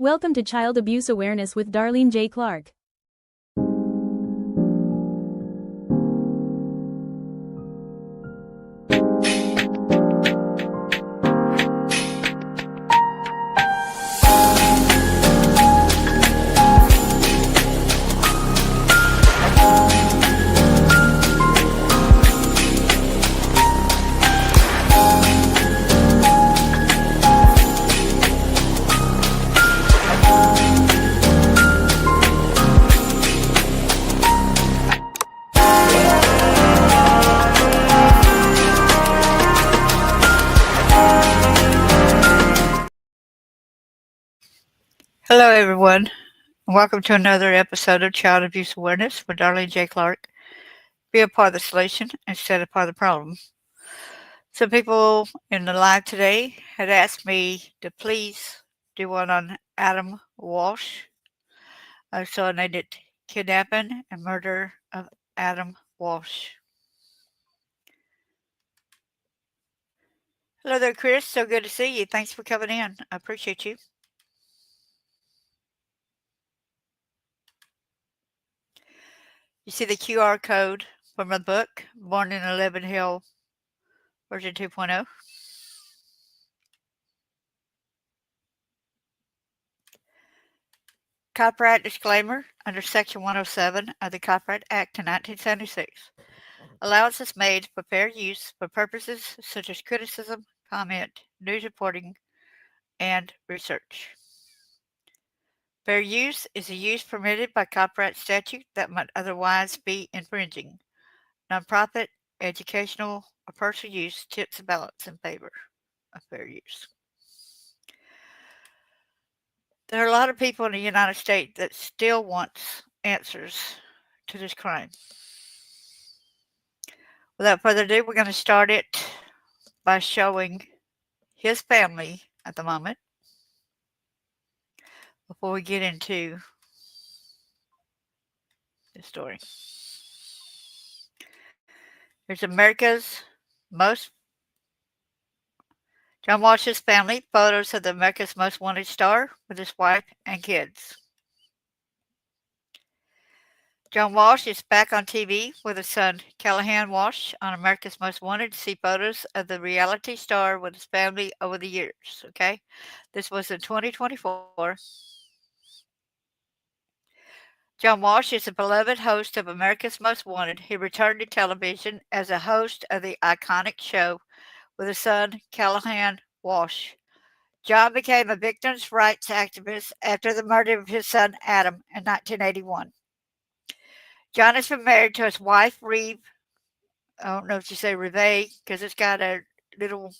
Welcome to Child Abuse Awareness with Darlene J. Clark. Hello, everyone, and welcome to another episode of Child Abuse Awareness with Darlene J. Clark. Be a part of the solution instead of part of the problem. Some people in the live today had asked me to please do one on Adam Walsh. So I named it Kidnapping and Murder of Adam Walsh. Hello there, Chris. So good to see you. Thanks for coming in. I appreciate you. You see the QR code from my book, Born in 11 Hill, version 2.0. Copyright disclaimer under Section 107 of the Copyright Act of 1976. Allowance is made for fair use for purposes such as criticism, comment, news reporting, and research. Fair use is a use permitted by copyright statute that might otherwise be infringing. Nonprofit, educational, or personal use tips the balance in favor of fair use. There are a lot of people in the United States that still want answers to this crime. Without further ado, we're going to start it by showing his family at the moment before we get into the story. Here's America's most John Walsh's family, photos of the America's Most Wanted star with his wife and kids. John Walsh is back on TV with his son Callahan Walsh on America's Most Wanted to see photos of the reality star with his family over the years. Okay, this was in 2024. John Walsh is a beloved host of America's Most Wanted. He returned to television as a host of the iconic show with his son Callahan Walsh. John became a victims' rights activist after the murder of his son Adam in 1981. John has been married to his wife Reeve. I don't know if you say Reve because it's got a little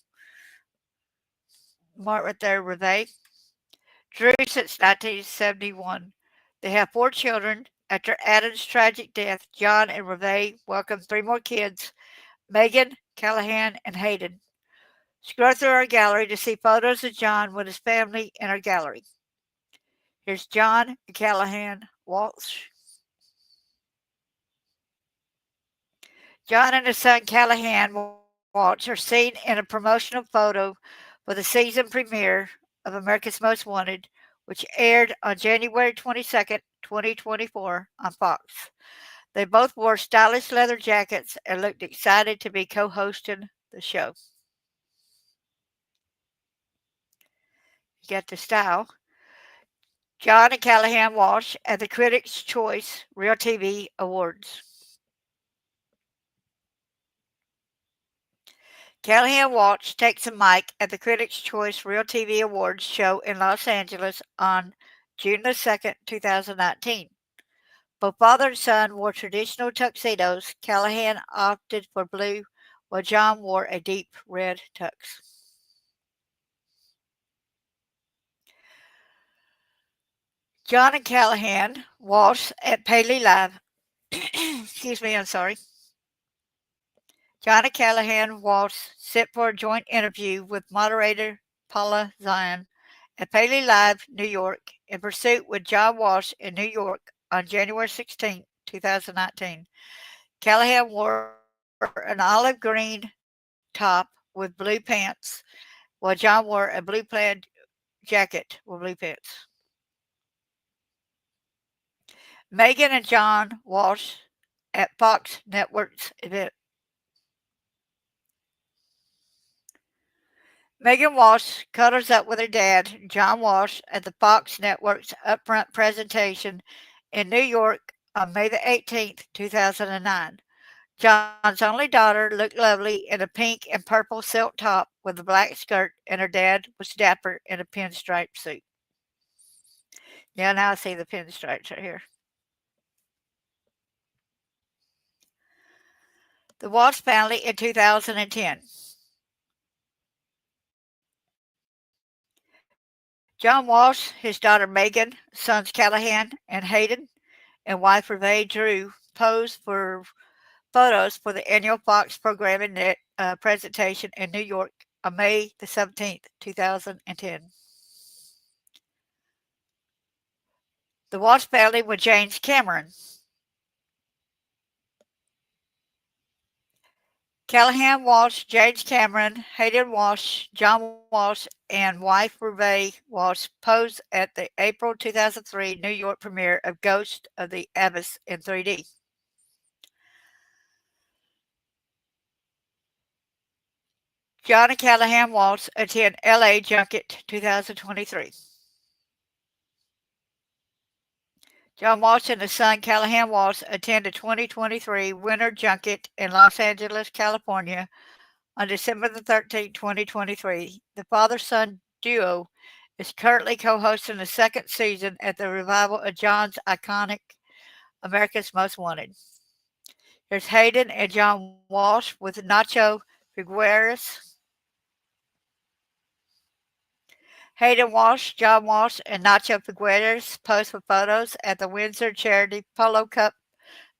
mark right there, Reve. Drew since 1971. They have 4 children. After Adam's tragic death, John and Reve welcomed 3 more kids, Megan, Callahan, and Hayden. Scroll through our gallery to see photos of John with his family in our gallery. Here's John and Callahan Walsh. John and his son Callahan Walsh are seen in a promotional photo for the season premiere of America's Most Wanted, which aired on January 22nd, 2024 on Fox. They both wore stylish leather jackets and looked excited to be co-hosting the show. You got the style. John and Callahan Walsh at the Critics' Choice Real TV Awards. Callahan Walsh takes a mic at the Critics' Choice Real TV Awards show in Los Angeles on June the 2nd, 2019. Both father and son wore traditional tuxedos. Callahan opted for blue, while John wore a deep red tux. John and Callahan Walsh at Paley Live. Excuse me, I'm sorry. John and Callahan Walsh sit for a joint interview with moderator Paula Zion at Paley Live, New York, in pursuit with John Walsh in New York on January 16, 2019. Callahan wore an olive green top with blue pants, while John wore a blue plaid jacket with blue pants. Megan and John Walsh at Fox Network's event. Megan Walsh cuddles up with her dad, John Walsh, at the Fox Network's upfront presentation in New York on May the 18th, 2009. John's only daughter looked lovely in a pink and purple silk top with a black skirt, and her dad was dapper in a pinstripe suit. Yeah, now I see the pinstripes right here. The Walsh family in 2010. John Walsh, his daughter Megan, sons Callahan and Hayden, and wife Reve Drew posed for photos for the annual Fox programming presentation in New York on May the 17th, 2010. The Walsh family with James Cameron. Callahan Walsh, James Cameron, Hayden Walsh, John Walsh, and wife Reve Walsh posed at the April 2003 New York premiere of Ghost of the Abyss in 3D. John and Callahan Walsh attend LA Junket 2023. John Walsh and his son Callahan Walsh attend the 2023 Winter Junket in Los Angeles, California on December the 13th, 2023. The father-son duo is currently co-hosting the second season at the revival of John's iconic America's Most Wanted. Here's Hayden and John Walsh with Nacho Figueres. Hayden Walsh, John Walsh, and Nacho Figueres pose for photos at the Windsor Charity Polo Cup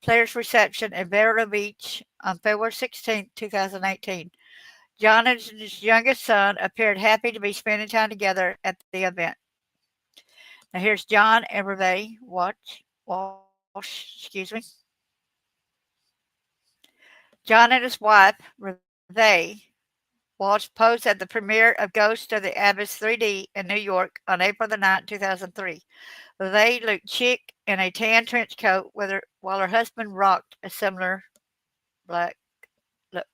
Players Reception in Vero Beach on February 16, 2018. John and his youngest son appeared happy to be spending time together at the event. Now here's John and Reve Walsh. John and his wife, Reve Walsh, posed at the premiere of Ghost of the Abyss 3D in New York on April the 9th, 2003. Reve looked chic in a tan trench coat while her husband rocked a similar black look.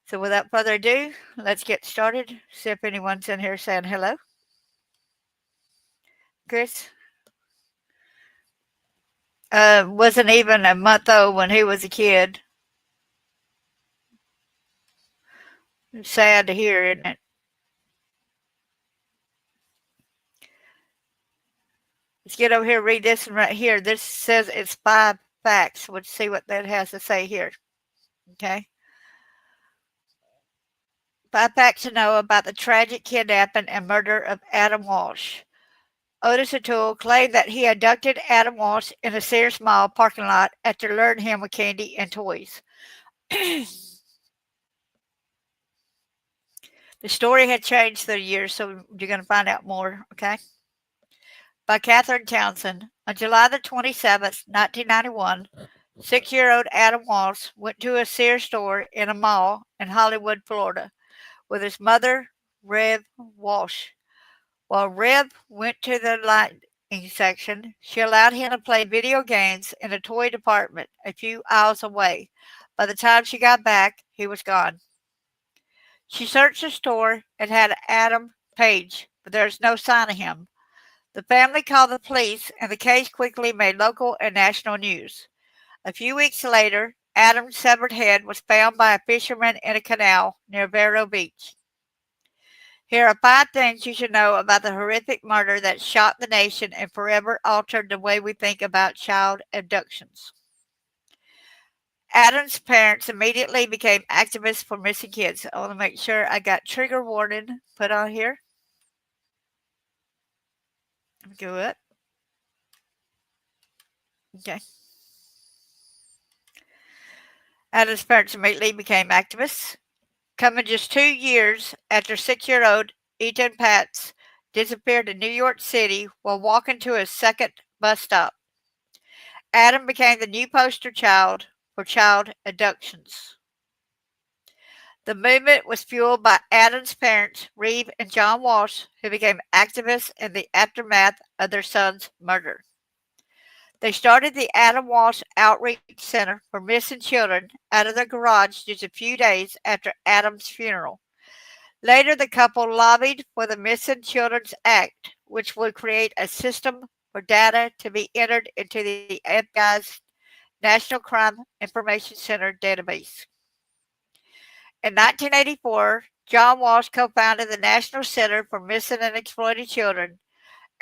So without further ado, let's get started. See if anyone's in here saying hello. Chris wasn't even a month old when he was a kid. Sad to hear, isn't it? Let's get over here and read this one right here. This says it's 5 facts. Let's see what that has to say here. Okay. 5 facts to know about the tragic kidnapping and murder of Adam Walsh. Otis O'Toole claimed that he abducted Adam Walsh in a Sears Mall parking lot after luring him with candy and toys. The story had changed through the years, so you're going to find out more, okay? By Catherine Townsend. On July the 27th, 1991, 6-year-old Adam Walsh went to a Sears store in a mall in Hollywood, Florida, with his mother, Rev Walsh. While Rev went to the lighting section, she allowed him to play video games in the toy department a few aisles away. By the time she got back, he was gone. She searched the store and had Adam Page, but there was no sign of him. The family called the police, and the case quickly made local and national news. A few weeks later, Adam's severed head was found by a fisherman in a canal near Vero Beach. Here are 5 things you should know about the horrific murder that shocked the nation and forever altered the way we think about child abductions. Adam's parents immediately became activists for missing kids. I want to make sure I got trigger warning put on here. Let me go up. Okay. Adam's parents immediately became activists. Coming just 2 years after 6-year-old Ethan Patz disappeared in New York City while walking to his second bus stop, Adam became the new poster child for child abductions. The movement was fueled by Adam's parents, Reeve and John Walsh, who became activists in the aftermath of their son's murder. They started the Adam Walsh Outreach Center for Missing Children out of their garage just a few days after Adam's funeral. Later, the couple lobbied for the Missing Children's Act, which would create a system for data to be entered into the FBI's National Crime Information Center database. In 1984, John Walsh co founded the National Center for Missing and Exploited Children.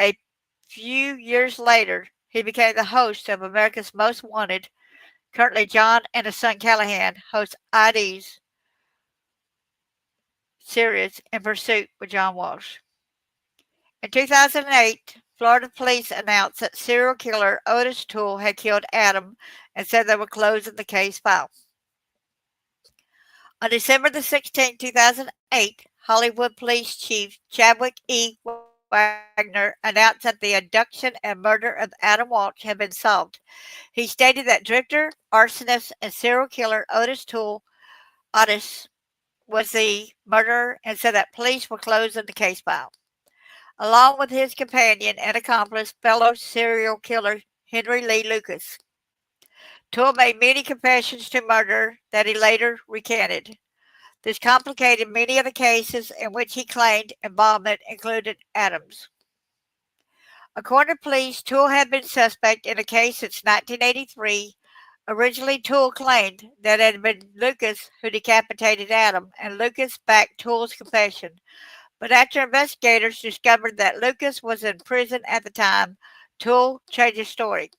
A few years later, he became the host of America's Most Wanted. Currently, John and his son Callahan host ID's series In Pursuit with John Walsh. In 2008, Florida police announced that serial killer Otis Toole had killed Adam and said they were closing the case file. On December the 16th, 2008, Hollywood Police Chief Chadwick E. Wagner announced that the abduction and murder of Adam Walsh had been solved. He stated that drifter, arsonist, and serial killer Otis was the murderer and said that police were closing the case file. Along with his companion and accomplice, fellow serial killer Henry Lee Lucas. Toole made many confessions to murder that he later recanted. This complicated many of the cases in which he claimed involvement, included Adams. According to police, Toole had been suspect in a case since 1983. Originally, Toole claimed that it had been Lucas who decapitated Adam, and Lucas backed Toole's confession. But after investigators discovered that Lucas was in prison at the time, Toole changed his story.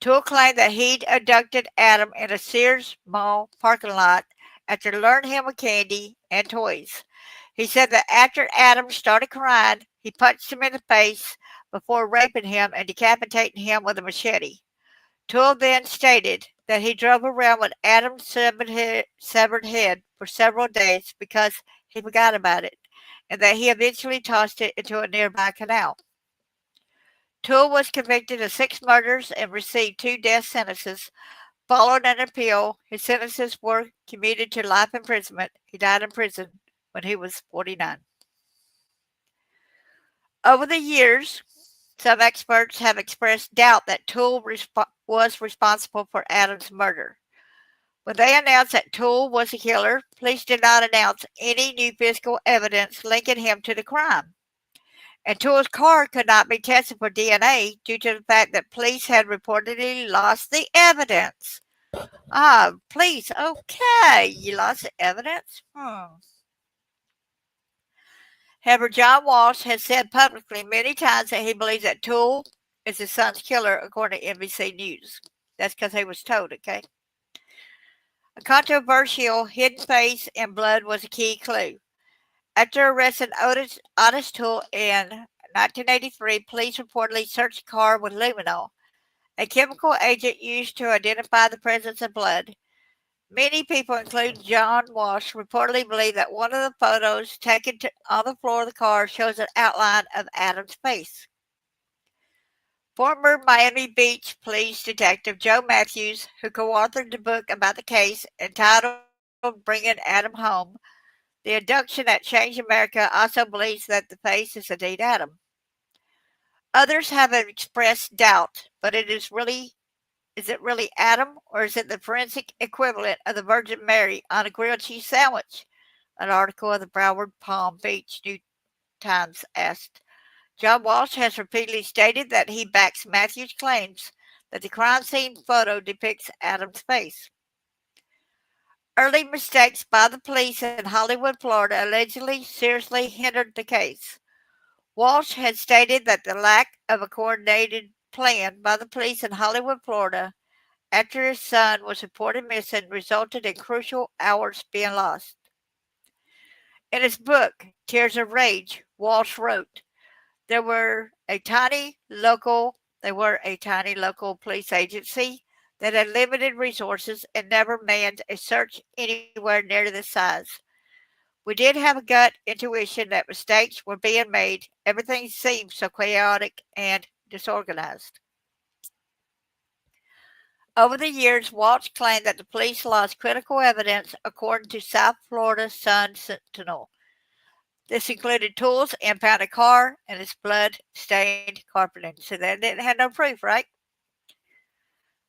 Toole claimed that he'd abducted Adam in a Sears Mall parking lot after luring him with candy and toys. He said that after Adam started crying, he punched him in the face before raping him and decapitating him with a machete. Toole then stated that he drove around with Adam's severed head for several days because he forgot about it, and that he eventually tossed it into a nearby canal. Toole was convicted of 6 murders and received 2 death sentences. Following an appeal, his sentences were commuted to life imprisonment. He died in prison when he was 49. Over the years, some experts have expressed doubt that Toole was responsible for Adam's murder. When they announced that Toole was the killer, police did not announce any new physical evidence linking him to the crime. And Toole's car could not be tested for DNA due to the fact that police had reportedly lost the evidence. Police, okay, you lost the evidence? However, John Walsh has said publicly many times that he believes that Toole is his son's killer, according to NBC News. That's because he was told, okay? A controversial hidden face in blood was a key clue. After arresting Otis Toole in 1983, police reportedly searched the car with luminol, a chemical agent used to identify the presence of blood. Many people, including John Walsh, reportedly believe that one of the photos taken on the floor of the car shows an outline of Adam's face. Former Miami Beach police detective Joe Matthews, who co-authored the book about the case entitled Bringing Adam Home, The Abduction That Changed America, also believes that the face is indeed Adam. Others have expressed doubt, but is it really Adam, or is it the forensic equivalent of the Virgin Mary on a grilled cheese sandwich? An article of the Broward Palm Beach New Times asked. John Walsh has repeatedly stated that he backs Matthews' claims that the crime scene photo depicts Adam's face. Early mistakes by the police in Hollywood, Florida allegedly seriously hindered the case. Walsh had stated that the lack of a coordinated plan by the police in Hollywood, Florida, after his son was reported missing resulted in crucial hours being lost. In his book, Tears of Rage, Walsh wrote, They were a tiny local police agency that had limited resources and never manned a search anywhere near this size. We did have a gut intuition that mistakes were being made. Everything seemed so chaotic and disorganized. Over the years, Walsh claimed that the police lost critical evidence, according to South Florida Sun Sentinel. This included Toole's impounded car and its blood-stained carpeting. So they didn't have no proof, right?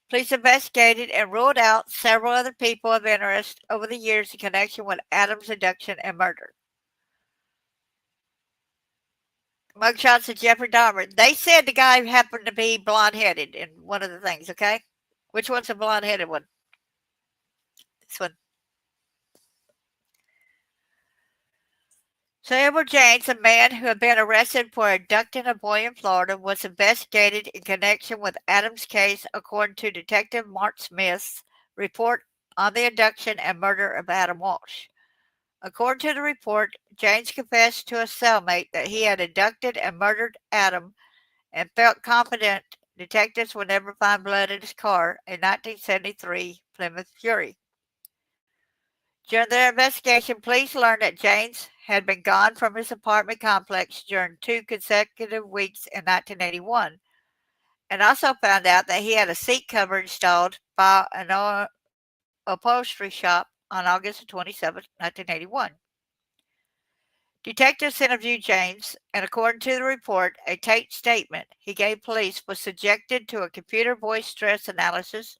Police investigated and ruled out several other people of interest over the years in connection with Adams' abduction and murder. Mugshots of Jeffrey Dahmer. They said the guy happened to be blonde-headed in one of the things, okay? Which one's the blonde-headed one? This one. So Edward James, a man who had been arrested for abducting a boy in Florida, was investigated in connection with Adams' case according to Detective Mark Smith's report on the abduction and murder of Adam Walsh. According to the report, James confessed to a cellmate that he had abducted and murdered Adam and felt confident detectives would never find blood in his car, a 1973 Plymouth Fury. During their investigation, police learned that James had been gone from his apartment complex during 2 consecutive weeks in 1981, and also found out that he had a seat cover installed by an upholstery shop on August 27, 1981. Detectives interviewed James, and according to the report, a taped statement he gave police was subjected to a computer voice stress analysis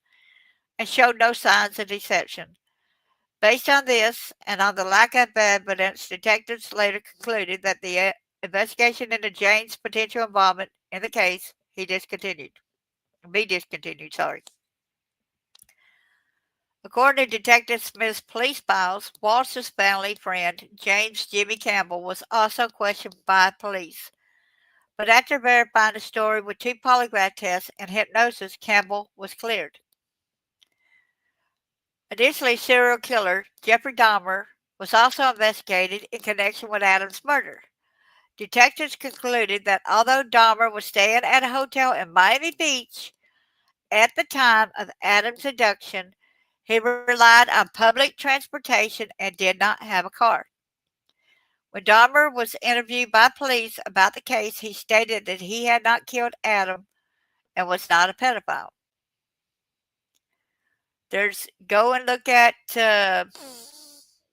and showed no signs of deception. Based on this and on the lack of evidence, detectives later concluded that the investigation into James' potential involvement in the case be discontinued. According to Detective Smith's police files, Walsh's family friend, James Jimmy Campbell, was also questioned by police. But after verifying the story with 2 polygraph tests and hypnosis, Campbell was cleared. Additionally, serial killer Jeffrey Dahmer was also investigated in connection with Adams' murder. Detectives concluded that although Dahmer was staying at a hotel in Miami Beach at the time of Adams' abduction, he relied on public transportation and did not have a car. When Dahmer was interviewed by police about the case, he stated that he had not killed Adam and was not a pedophile. Go and look at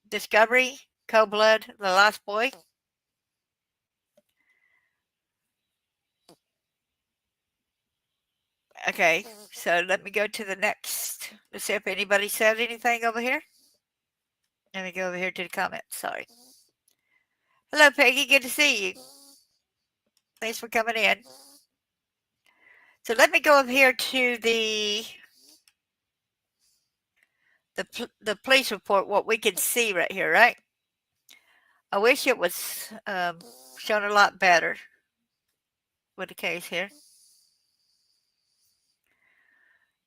Discovery, Cold Blood, The Lost Boy. Okay, so let me go to the next. Let's see if anybody said anything over here. Let me go over here to the comments. Sorry. Hello, Peggy. Good to see you. Thanks for coming in. So let me go over here to the police report. What we can see right here, right? I wish it was shown a lot better with the case here.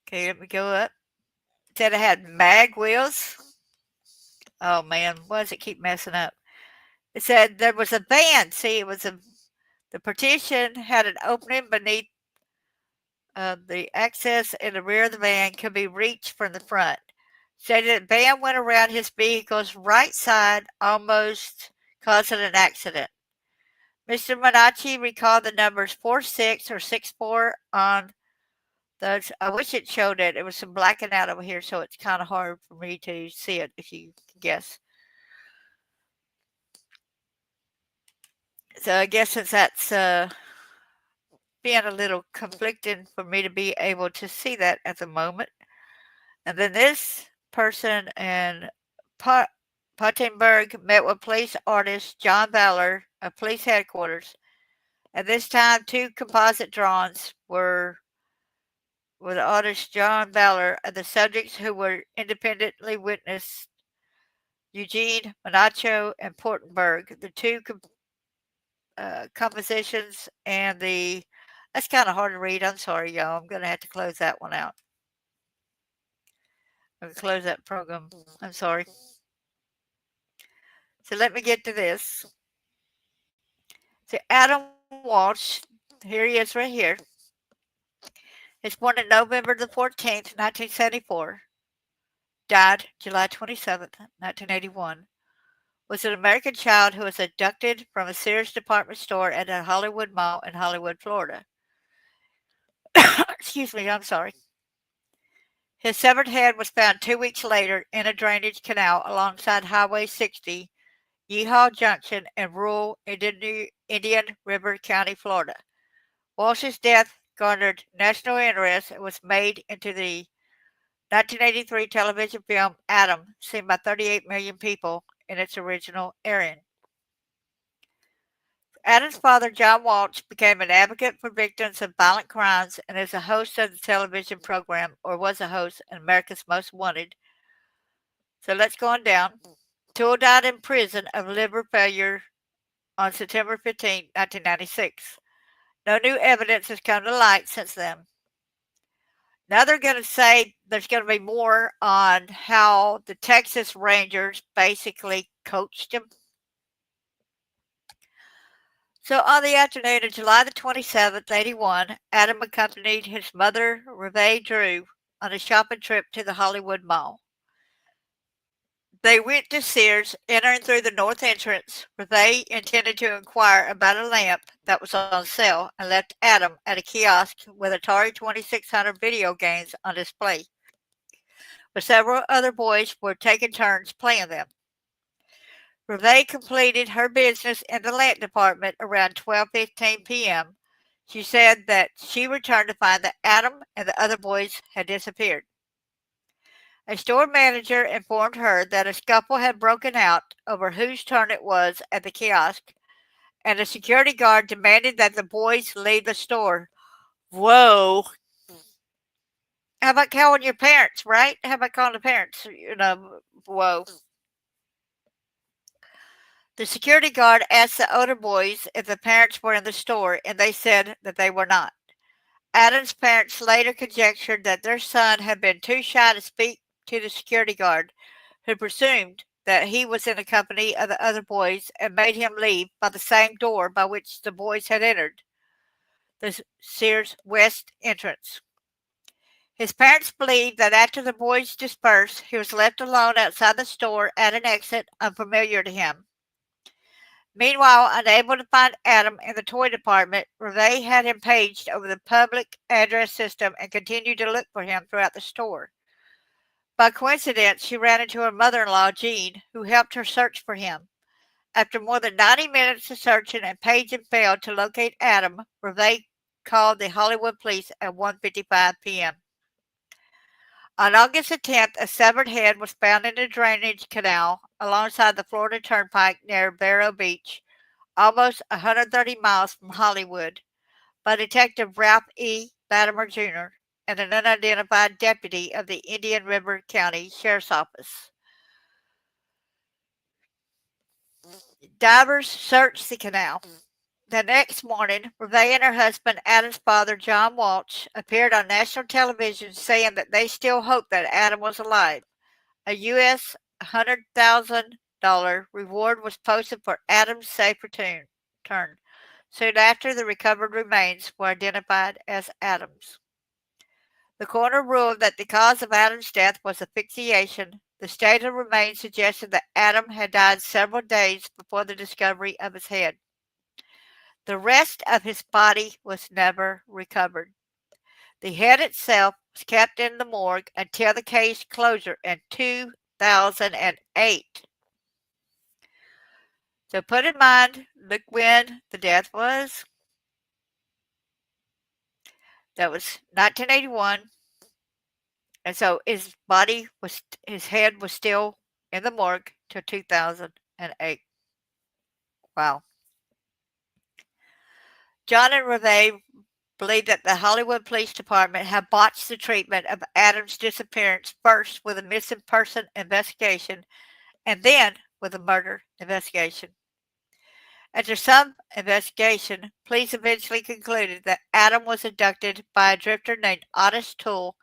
Okay, let me go up. It said it had mag wheels. Oh man, why does it keep messing up? It said there was a van. See, the partition had an opening beneath the access in the rear of the van could be reached from the front. Stated that van went around his vehicle's right side, almost causing an accident. Mr. Monacci recalled the numbers 46 or 64 on those. I wish it showed it. It was some blacking out over here, so it's kind of hard for me to see it, if you can guess. So I guess since that's being a little conflicting for me to be able to see that at the moment. And then this person in Pottenberg met with police artist John Valor of police headquarters. At this time, 2 composite drawings were with artist John Valor of the subjects who were independently witnessed Eugene Monacho and Portenberg. The 2 compositions and that's kind of hard to read. I'm sorry, y'all. I'm going to have to close that one out. I'm going to close that program. I'm sorry. So let me get to this. So Adam Walsh, here he is right here. He's born on November the 14th, 1974. Died July 27th, 1981. Was an American child who was abducted from a Sears department store at a Hollywood Mall in Hollywood, Florida. Excuse me, I'm sorry. His severed head was found 2 weeks later in a drainage canal alongside Highway 60, Yeehaw Junction in rural Indian River County, Florida. Walsh's death garnered national interest and was made into the 1983 television film Adam, seen by 38 million people in its original airing. Adam's father, John Walsh, became an advocate for victims of violent crimes and is a host of the television program, or was a host, in America's Most Wanted. So let's go on down. Toole died in prison of liver failure on September 15, 1996. No new evidence has come to light since then. Now they're going to say there's going to be more on how the Texas Rangers basically coached him. So on the afternoon of July the 27th, 81, Adam accompanied his mother, Reve Drew, on a shopping trip to the Hollywood Mall. They went to Sears, entering through the north entrance. Reve intended to inquire about a lamp that was on sale and left Adam at a kiosk with Atari 2600 video games on display, but several other boys were taking turns playing them. Reve completed her business in the lamp department around 12:15 p.m. She said that she returned to find that Adam and the other boys had disappeared. A store manager informed her that a scuffle had broken out over whose turn it was at the kiosk, and a security guard demanded that the boys leave the store. Whoa. How about calling your parents, right? How about calling the parents? Whoa. The security guard asked the older boys if the parents were in the store, and they said that they were not. Adam's parents later conjectured that their son had been too shy to speak to the security guard, who presumed that he was in the company of the other boys and made him leave by the same door by which the boys had entered, the Sears West entrance. His parents believed that after the boys dispersed, he was left alone outside the store at an exit unfamiliar to him. Meanwhile, unable to find Adam in the toy department, Reve had him paged over the public address system and continued to look for him throughout the store. By coincidence, she ran into her mother-in-law, Jean, who helped her search for him. After more than 90 minutes of searching and paging failed to locate Adam, Reve called the Hollywood police at 1:55 p.m. On August the 10th, a severed head was found in a drainage canal alongside the Florida Turnpike near Vero Beach, almost 130 miles from Hollywood, by Detective Ralph E. Latimer, Jr., and an unidentified deputy of the Indian River County Sheriff's Office. Divers searched the canal. The next morning, Reve and her husband, Adam's father, John Walsh, appeared on national television saying that they still hoped that Adam was alive. A U.S. $100,000 reward was posted for Adam's safe return. Soon after, the recovered remains were identified as Adam's. The coroner ruled that the cause of Adam's death was asphyxiation. The state of the remains suggested that Adam had died several days before the discovery of his head. The rest of his body was never recovered. The head itself was kept in the morgue until the case closure in 2008. So put in mind, look when the death was. That was 1981. And so his head was still in the morgue till 2008. Wow. John and Reve believe that the Hollywood Police Department have botched the treatment of Adam's disappearance, first with a missing person investigation and then with a murder investigation. After some investigation, police eventually concluded that Adam was abducted by a drifter named Otis Toole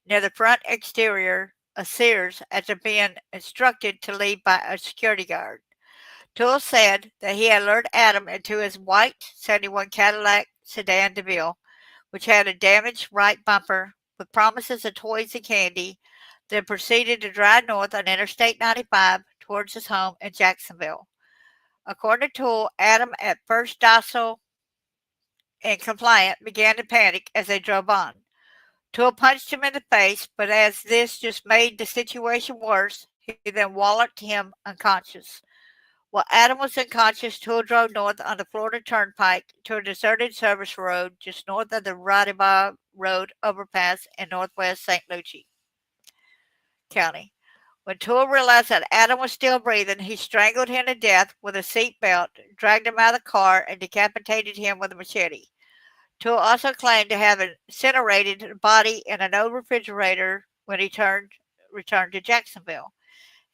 near the front exterior of Sears after being instructed to leave by a security guard. Toole said that he had lured Adam into his white 71 Cadillac sedan DeVille, which had a damaged right bumper with promises of toys and candy, then proceeded to drive north on Interstate 95 towards his home in Jacksonville. According to Toole, Adam, at first docile and compliant, began to panic as they drove on. Toole punched him in the face, but as this just made the situation worse, he then walloped him unconscious. While Adam was unconscious, Toole drove north on the Florida Turnpike to a deserted service road just north of the Radiba Road overpass in northwest St. Lucie County. When Toole realized that Adam was still breathing, he strangled him to death with a seat belt, dragged him out of the car, and decapitated him with a machete. Toole also claimed to have incinerated the body in an old refrigerator when he returned to Jacksonville.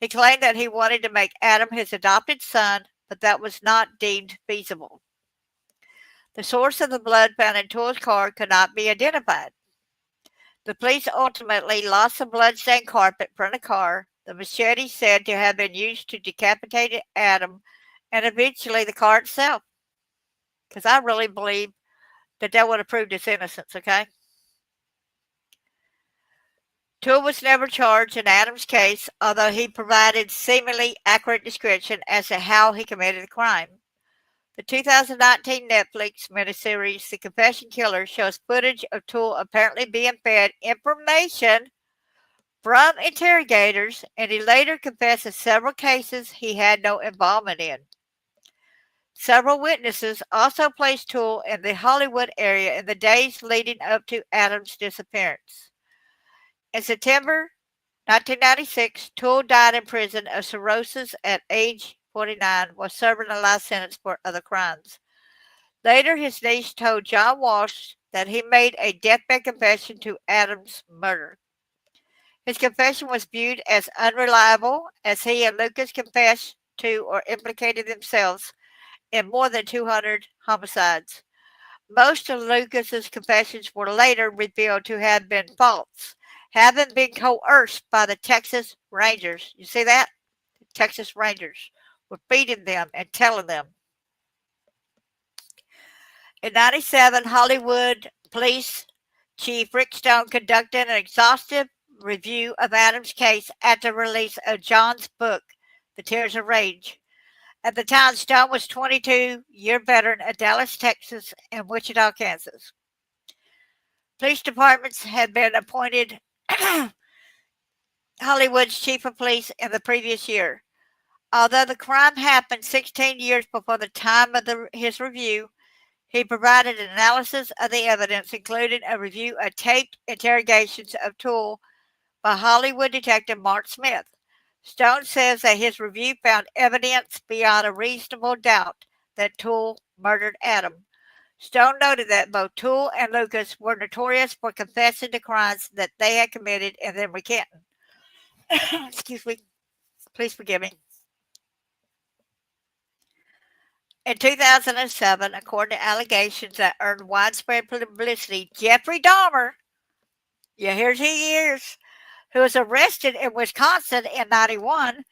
He claimed that he wanted to make Adam his adopted son, but that was not deemed feasible. The source of the blood found in Toole's car could not be identified. The police ultimately lost the blood-stained carpet from the car, the machete said to have been used to decapitate Adam, and eventually the car itself. Because I really believe that would have proved his innocence, okay? Toole was never charged in Adam's case, although he provided seemingly accurate description as to how he committed the crime. The 2019 Netflix miniseries The Confession Killer shows footage of Toole apparently being fed information from interrogators, and he later confessed in several cases he had no involvement in. Several witnesses also placed Toole in the Hollywood area in the days leading up to Adam's disappearance. In September 1996, Toole died in prison of cirrhosis at age 49 while serving a life sentence for other crimes. Later, his niece told John Walsh that he made a deathbed confession to Adam's murder. His confession was viewed as unreliable as he and Lucas confessed to or implicated themselves in more than 200 homicides. Most of Lucas's confessions were later revealed to have been false, having been coerced by the Texas Rangers. You see that? The Texas Rangers were feeding them and telling them. In 1997, Hollywood Police Chief Rick Stone conducted an exhaustive review of Adams' case at the release of John's book, The Tears of Rage. At the time, Stone was 22-year veteran of Dallas, Texas, and Wichita, Kansas. Police departments had been appointed Hollywood's chief of police in the previous year. Although the crime happened 16 years before the time of his review, he provided an analysis of the evidence, including a review of taped interrogations of Toole by Hollywood detective Mark Smith. Stone says that his review found evidence beyond a reasonable doubt that Toole murdered Adam. Stone noted that both Toole and Lucas were notorious for confessing to crimes that they had committed and then recanting. Excuse me. Please forgive me. In 2007, according to allegations that earned widespread publicity, Jeffrey Dahmer, yeah, here he is, who was arrested in Wisconsin in 1991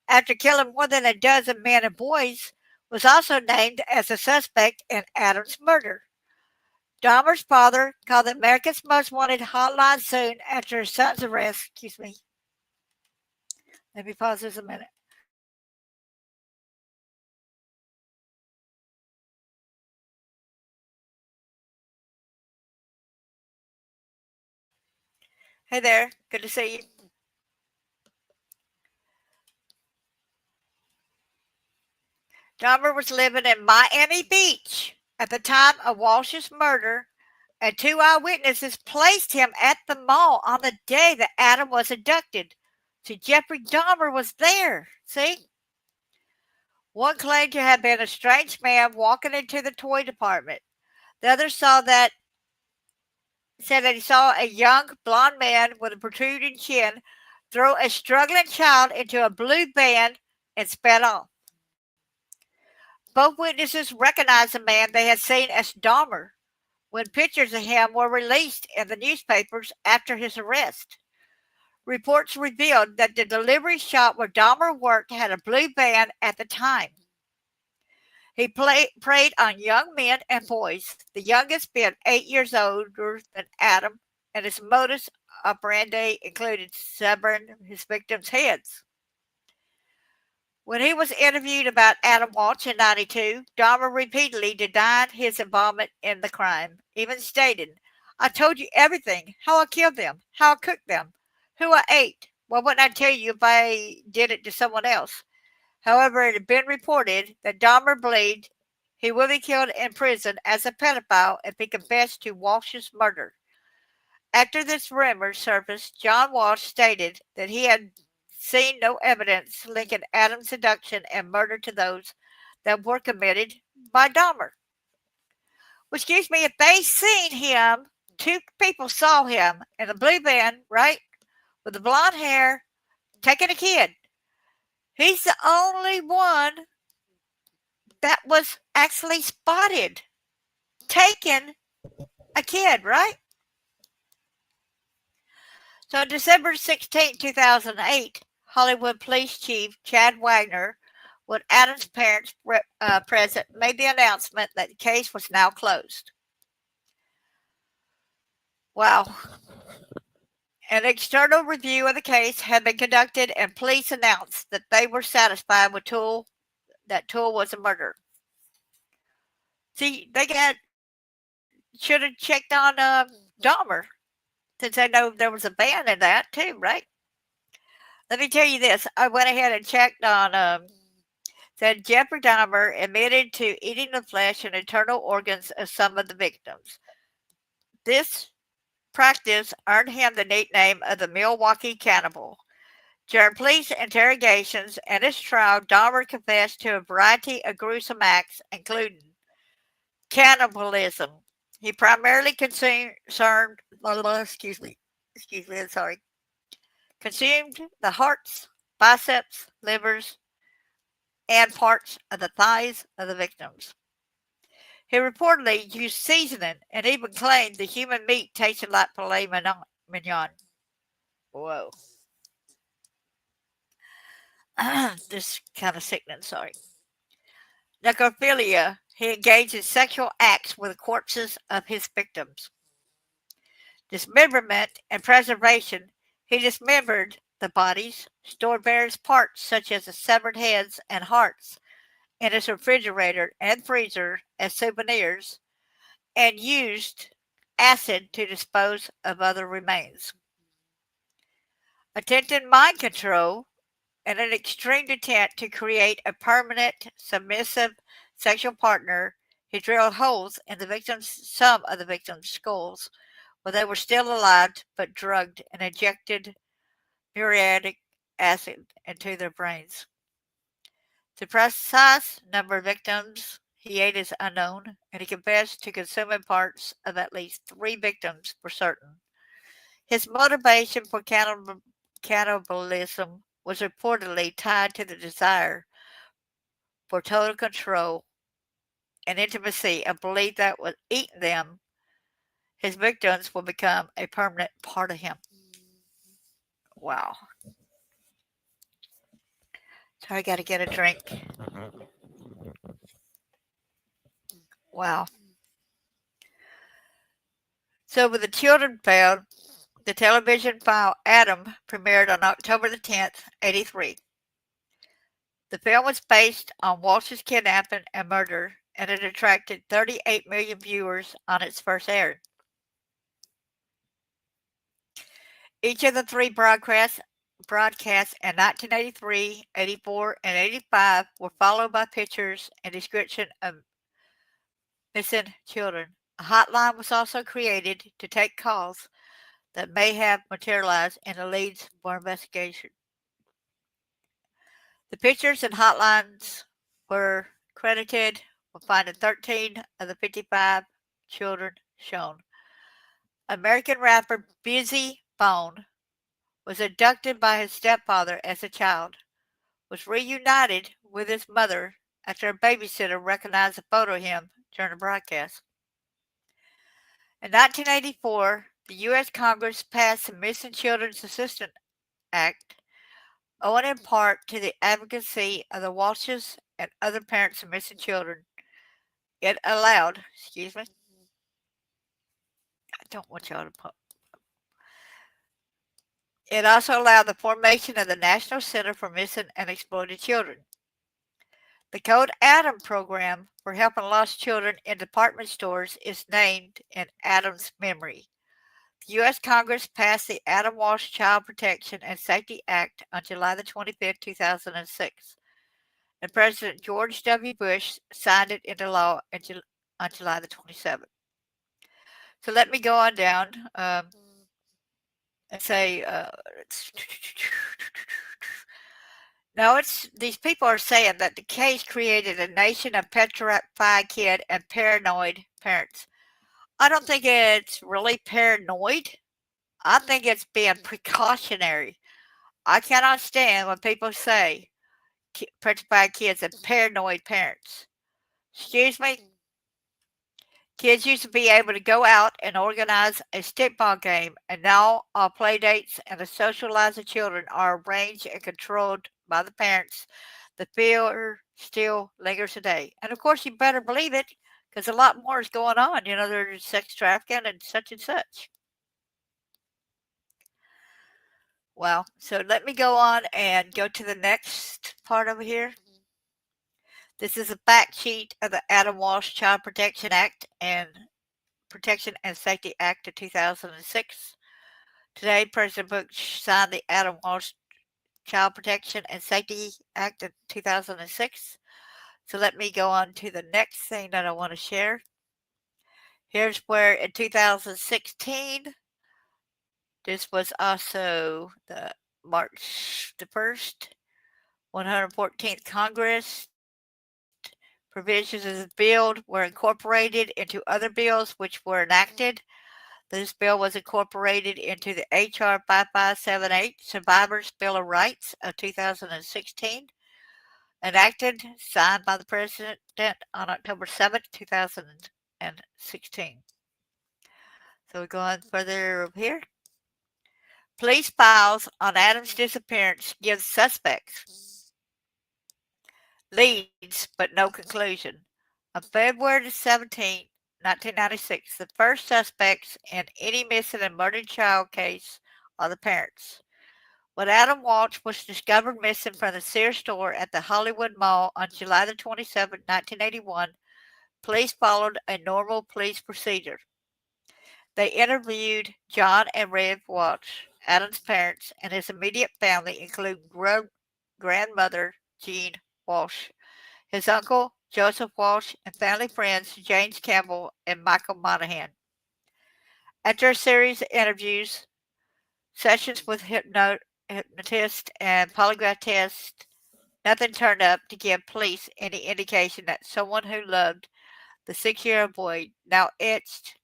after killing more than a dozen men and boys, was also named as a suspect in Adam's murder. Dahmer's father called the America's Most Wanted hotline soon after his son's arrest. Excuse me. Let me pause this a minute. Hey there, good to see you. Dahmer was living in Miami Beach at the time of Walsh's murder, and two eyewitnesses placed him at the mall on the day that Adam was abducted. So Jeffrey Dahmer was there. See? One claimed to have been a strange man walking into the toy department. The other said that he saw a young blond man with a protruding chin throw a struggling child into a blue van and sped off. Both witnesses recognized the man they had seen as Dahmer when pictures of him were released in the newspapers after his arrest. Reports revealed that the delivery shop where Dahmer worked had a blue van at the time. He preyed on young men and boys, the youngest being 8 years older than Adam, and his modus operandi included severing his victims' heads. When he was interviewed about Adam Walsh in 1992, Dahmer repeatedly denied his involvement in the crime, even stating, "I told you everything, how I killed them, how I cooked them, who I ate. Why wouldn't I tell you if I did it to someone else? However, it had been reported that Dahmer believed he would be killed in prison as a pedophile if he confessed to Walsh's murder. After this rumor surfaced, John Walsh stated that he had seen no evidence linking Adam's abduction and murder to those that were committed by Dahmer. Which gives me, if they seen him, two people saw him in a blue van, right, with the blonde hair, taking a kid. He's the only one that was actually spotted taking a kid, right? So on December 16, 2008, Hollywood Police Chief Chad Wagner, with Adam's parents present, made the announcement that the case was now closed. Wow. An external review of the case had been conducted, and police announced that they were satisfied with that Toole was a murderer. See, they should have checked on Dahmer, since they know there was a ban in that too, right? Let me tell you this. I went ahead and checked on said Jeffrey Dahmer admitted to eating the flesh and internal organs of some of the victims. This practice earned him the nickname of the Milwaukee Cannibal. During police interrogations and his trial, Dahmer confessed to a variety of gruesome acts, including cannibalism. He primarily consumed the hearts, biceps, livers, and parts of the thighs of the victims. He reportedly used seasoning and even claimed the human meat tasted like filet mignon. Whoa. This kind of sickening, sorry. Necrophilia. He engaged in sexual acts with the corpses of his victims. Dismemberment and preservation. He dismembered the bodies, stored various parts such as the severed heads and hearts in his refrigerator and freezer as souvenirs, and used acid to dispose of other remains. Attempted mind control. In an extreme attempt to create a permanent, submissive sexual partner, he drilled holes in some of the victims' skulls while they were still alive, but drugged and injected muriatic acid into their brains. The precise number of victims he ate is unknown, and he confessed to consuming parts of at least 3 victims for certain. His motivation for cannibalism was reportedly tied to the desire for total control and intimacy, a belief that with eating them, his victims will become a permanent part of him. Wow. So I got to get a drink. Wow. So with the children found, the television file Adam premiered on October the 10th, 83. The film was based on Walsh's kidnapping and murder, and it attracted 38 million viewers on its first airing. Each of the 3 broadcasts in 1983, 84, and 85 were followed by pictures and description of missing children. A hotline was also created to take calls that may have materialized in the leads for investigation. The pictures and hotlines were credited with finding 13 of the 55 children shown. American rapper Busy Bone was abducted by his stepfather as a child, was reunited with his mother after a babysitter recognized a photo of him during a broadcast. In 1984, the U.S. Congress passed the Missing Children's Assistance Act, owing in part to the advocacy of the Walshes and other parents of missing children. It allowed, I don't want y'all to put. It also allowed the formation of the National Center for Missing and Exploited Children. The Code Adam program for helping lost children in department stores is named in Adam's memory. The U.S. Congress passed the Adam Walsh Child Protection and Safety Act on July the 25th, 2006. and President George W. Bush signed it into law on July the 27th. So let me go on down and say, now it's these people are saying that the case created a nation of petrified kid and paranoid parents. I don't think it's really paranoid. I think it's being precautionary. I cannot stand when people say petrified kids and paranoid parents. Excuse me? Kids used to be able to go out and organize a stickball game, and now all play dates and the social lives of children are arranged and controlled by the parents. The fear still lingers today. And of course, you better believe it, because a lot more is going on. You know, there's sex trafficking and such and such. Well, so let me go on and go to the next part over here. This is a fact sheet of the Adam Walsh Child Protection and Safety Act of 2006. Today, President Bush signed the Adam Walsh Child Protection and Safety Act of 2006. So let me go on to the next thing that I want to share. Here's where in 2016, this was also the March the 1st, 114th Congress. Provisions of the bill were incorporated into other bills which were enacted. This bill was incorporated into the H.R. 5578 Survivors Bill of Rights of 2016, enacted, signed by the President on October 7th, 2016. So we go on further over here. Police files on Adam's disappearance give suspects leads but no conclusion. On February 17, 1996, the first suspects in any missing and murdered child case are the parents. When Adam Walsh was discovered missing from the Sears store at the Hollywood Mall on July 27, 1981, police followed a normal police procedure. They interviewed John and Rev Walsh, Adam's parents, and his immediate family, including grandmother Jean Walsh, his uncle Joseph Walsh, and family friends James Campbell and Michael Monahan. After a series of interviews, sessions with hypnotist and polygraph tests, nothing turned up to give police any indication that someone who loved the 6-year-old boy, now etched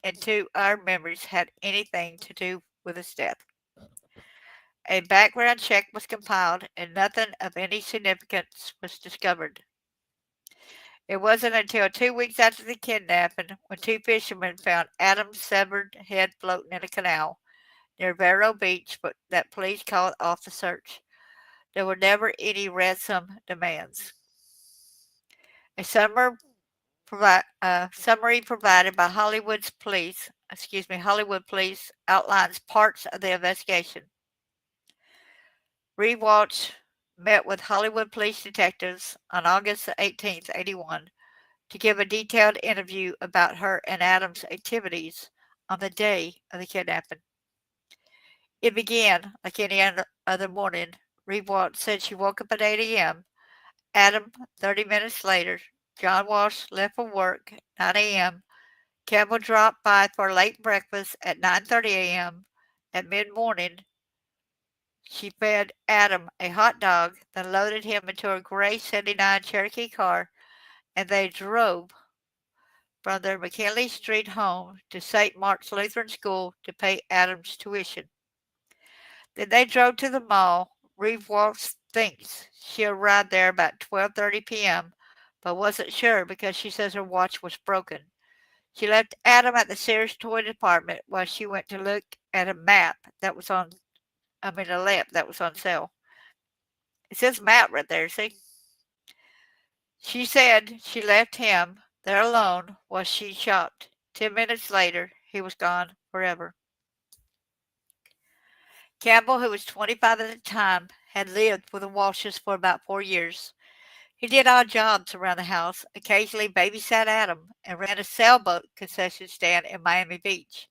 into our memories, had anything to do with his death. A background check was compiled and nothing of any significance was discovered. It wasn't until 2 weeks after the kidnapping when two fishermen found Adam's severed head floating in a canal near Vero Beach that police called off the search. There were never any ransom demands. A summary provided by Hollywood police outlines parts of the investigation. Reed Walsh met with Hollywood police detectives on August 18th, 81, to give a detailed interview about her and Adam's activities on the day of the kidnapping. It began like any other morning. Reed Walsh said she woke up at 8 a.m. Adam, 30 minutes later. John Walsh left for work, 9 a.m. Campbell dropped by for a late breakfast at 9:30 a.m. At mid-morning, she fed Adam a hot dog, then loaded him into a gray 79 Cherokee car, and they drove from their McKinley Street home to St. Mark's Lutheran School to pay Adam's tuition. Then they drove to the mall. Reeve Walsh thinks she arrived there about 12:30 p.m., but wasn't sure because she says her watch was broken. She left Adam at the Sears toy department while she went to look at a lamp that was on sale. It says map right there, see? She said she left him there alone while she shopped. 10 minutes later, he was gone forever. Campbell, who was 25 at the time, had lived with the Walshes for about 4 years. He did odd jobs around the house, occasionally babysat Adam, and ran a sailboat concession stand in Miami Beach.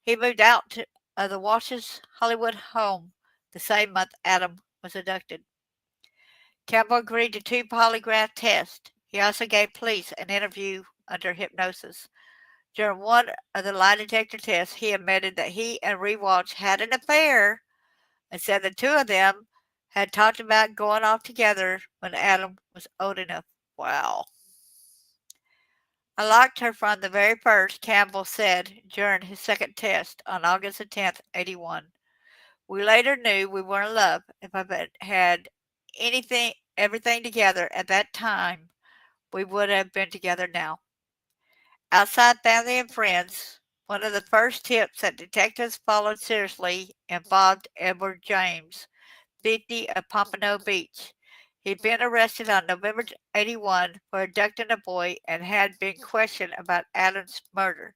He moved out of the Walsh's Hollywood home the same month Adam was abducted. Campbell agreed to 2 polygraph tests. He also gave police an interview under hypnosis. During one of the lie detector tests, he admitted that he and Ree Walsh had an affair and said the two of them had talked about going off together when Adam was old enough. Wow. I liked her from the very first, Campbell said during his second test on August the 10th, 81. We later knew we were in love. If I had everything together at that time, we would have been together now. Outside family and friends, one of the first tips that detectives followed seriously involved Edward James, 50 of Pompano Beach. He'd been arrested on November 81 for abducting a boy and had been questioned about Adam's murder.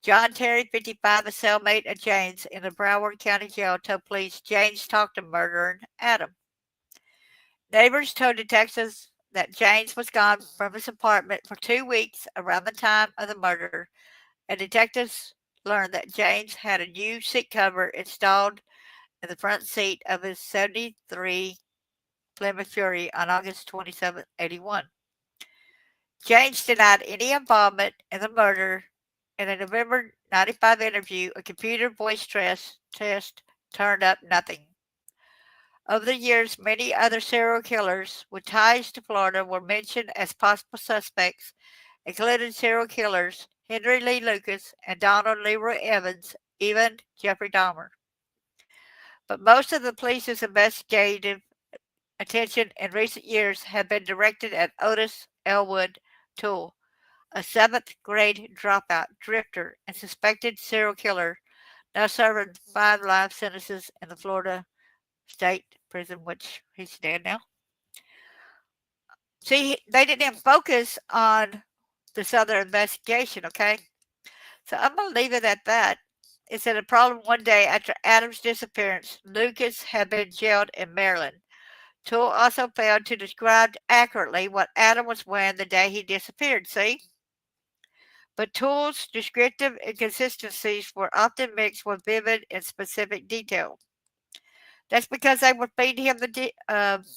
John Terry, 55, a cellmate of James in the Broward County Jail, told police James talked to murdering Adam. Neighbors told detectives that James was gone from his apartment for 2 weeks around the time of the murder, and detectives learned that James had a new seat cover installed in the front seat of his 73 Plymouth Fury on August 27, 81. James denied any involvement in the murder. In a November 95 interview, a computer voice test turned up nothing. Over the years, many other serial killers with ties to Florida were mentioned as possible suspects, including serial killers Henry Lee Lucas and Donald Leroy Evans, even Jeffrey Dahmer. But most of the police's investigative attention in recent years have been directed at Otis Elwood Toole, a seventh grade dropout, drifter, and suspected serial killer, now serving 5 life sentences in the Florida State Prison, which he's dead now. See, they didn't focus on this other investigation, okay? So I'm going to leave it at that. It said a problem one day after Adam's disappearance, Lucas had been jailed in Maryland. Toole also failed to describe accurately what Adam was wearing the day he disappeared, see? But Toole's descriptive inconsistencies were often mixed with vivid and specific detail. That's because they were feeding him the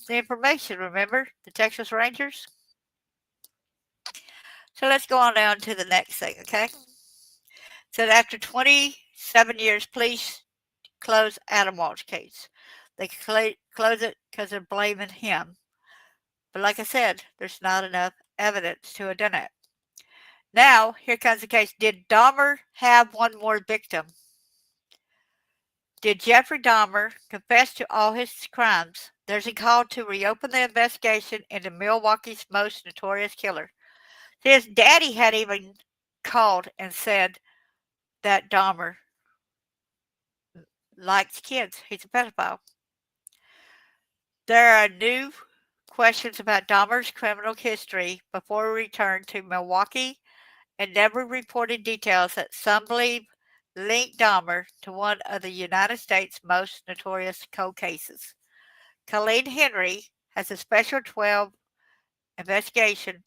information, remember? The Texas Rangers? So let's go on down to the next thing, okay? So after 27 years, police close Adam Walsh case. They close it because they're blaming him. But like I said, there's not enough evidence to identify it. Now, here comes the case. Did Dahmer have one more victim? Did Jeffrey Dahmer confess to all his crimes? There's a call to reopen the investigation into Milwaukee's most notorious killer. His daddy had even called and said that Dahmer likes kids. He's a pedophile. There are new questions about Dahmer's criminal history before we return to Milwaukee and never reported details that some believe link Dahmer to one of the United States' most notorious cold cases. Colleen Henry has a special 12 investigation.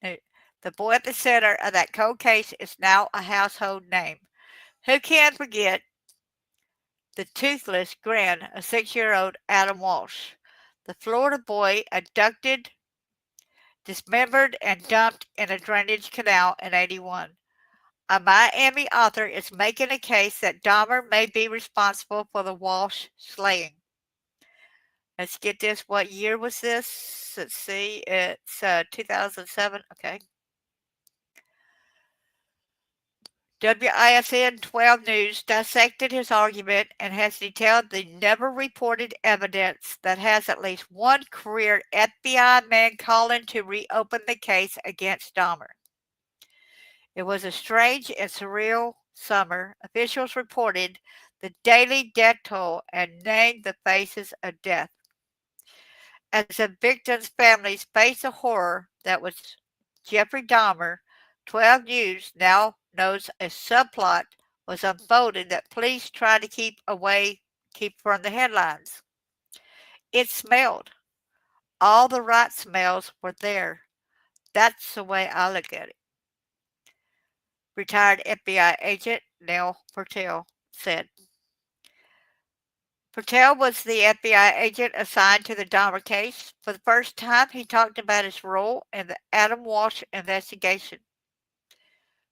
Uh, The boy at the center of that cold case is now a household name. Who can forget the toothless grin of 6-year-old Adam Walsh, the Florida boy abducted, dismembered, and dumped in a drainage canal in 81? A Miami author is making a case that Dahmer may be responsible for the Walsh slaying. Let's get this. What year was this? Let's see. It's 2007. Okay. WISN 12 News dissected his argument and has detailed the never reported evidence that has at least one career FBI man calling to reopen the case against Dahmer. It was a strange and surreal summer. Officials reported the daily death toll and named the faces of death. As the victims' families faced the horror that was Jeffrey Dahmer, 12 News now knows a subplot was unfolding that police tried to keep from the headlines. It smelled. All the right smells were there. That's the way I look at it. Retired FBI agent Neil Patel said. Patel was the FBI agent assigned to the Dahmer case. For the first time, he talked about his role in the Adam Walsh investigation.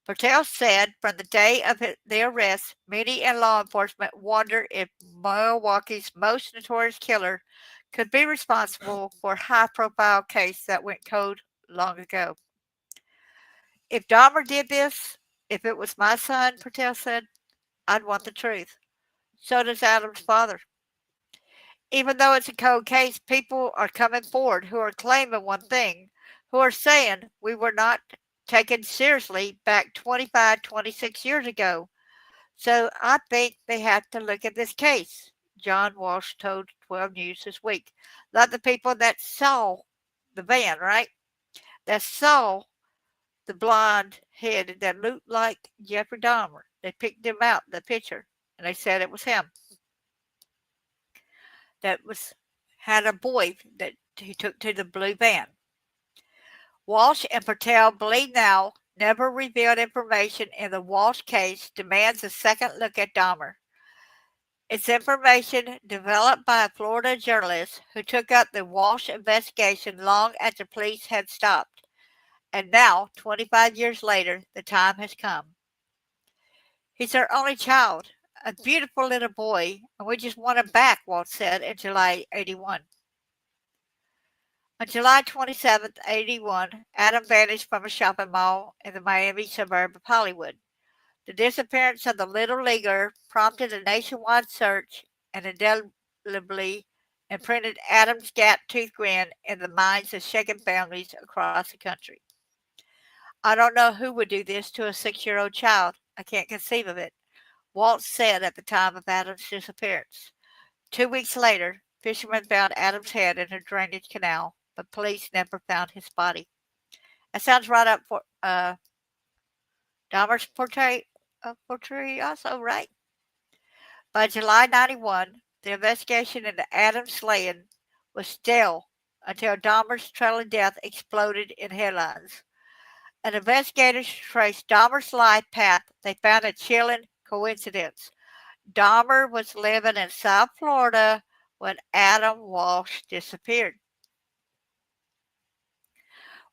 Patel said from the day of the arrest, many in law enforcement wondered if Milwaukee's most notorious killer could be responsible for a high-profile case that went cold long ago. If Dahmer did this, if it was my son, Patel said, I'd want the truth. So does Adam's father. Even though it's a cold case, people are coming forward who are claiming one thing, who are saying we were not taken seriously back 25, 26 years ago. So I think they have to look at this case, John Walsh told 12 News this week. Like the people that saw the van, right? That saw the blonde head that looked like Jeffrey Dahmer. They picked him out, the picture, and they said it was him. That was had a boy that he took to the blue van. Walsh and Patel believe now never revealed information in the Walsh case demands a second look at Dahmer. It's information developed by a Florida journalist who took up the Walsh investigation long after police had stopped. And now, 25 years later, the time has come. He's our only child, a beautiful little boy, and we just want him back, Walsh said in July 81. On July 27, 81, Adam vanished from a shopping mall in the Miami suburb of Hollywood. The disappearance of the little leaguer prompted a nationwide search and indelibly imprinted Adam's gap-toothed grin in the minds of shaken families across the country. I don't know who would do this to a 6-year-old child. I can't conceive of it, Walt said at the time of Adam's disappearance. 2 weeks later, fishermen found Adam's head in a drainage canal, but police never found his body. That sounds right up for Dahmer's portray also, right? By July 91, the investigation into Adam's slaying was still until Dahmer's trailing death exploded in headlines. As investigators traced Dahmer's life path, they found a chilling coincidence. Dahmer was living in South Florida when Adam Walsh disappeared.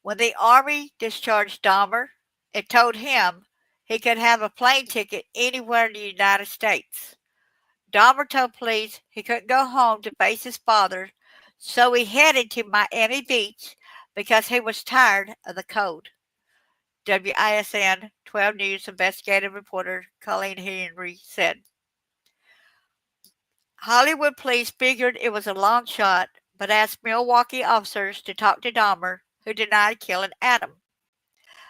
When the Army discharged Dahmer, it told him he could have a plane ticket anywhere in the United States. Dahmer told police he couldn't go home to face his father, so he headed to Miami Beach because he was tired of the cold. WISN 12 News investigative reporter Colleen Henry said. Hollywood police figured it was a long shot, but asked Milwaukee officers to talk to Dahmer, who denied killing Adam.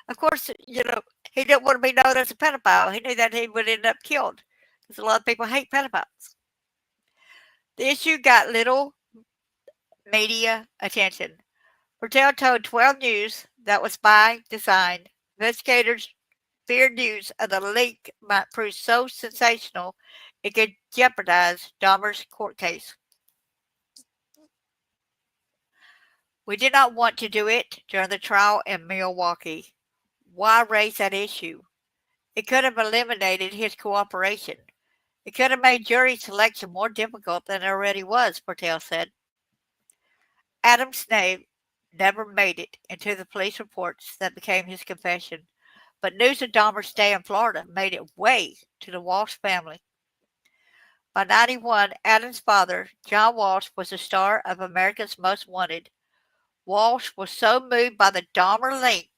Of course, he didn't want to be known as a pedophile. He knew that he would end up killed because a lot of people hate pedophiles. The issue got little media attention. Patel told 12 News that was by design. Investigators feared news of the leak might prove so sensational it could jeopardize Dahmer's court case. We did not want to do it during the trial in Milwaukee. Why raise that issue? It could have eliminated his cooperation. It could have made jury selection more difficult than it already was, Patel said. Adam's name never made it into the police reports that became his confession, but news of Dahmer's stay in Florida made it way to the Walsh family. By 91, Adam's father, John Walsh, was the star of America's Most Wanted. Walsh was so moved by the Dahmer link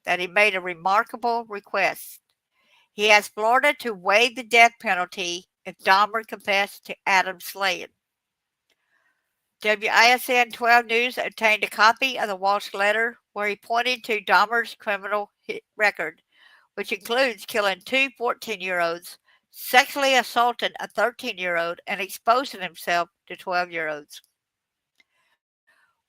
that he made a remarkable request. He asked Florida to waive the death penalty if Dahmer confessed to Adam's slaying. WISN 12 News obtained a copy of the Walsh letter where he pointed to Dahmer's criminal record, which includes killing two 14-year-olds, sexually assaulting a 13-year-old, and exposing himself to 12-year-olds.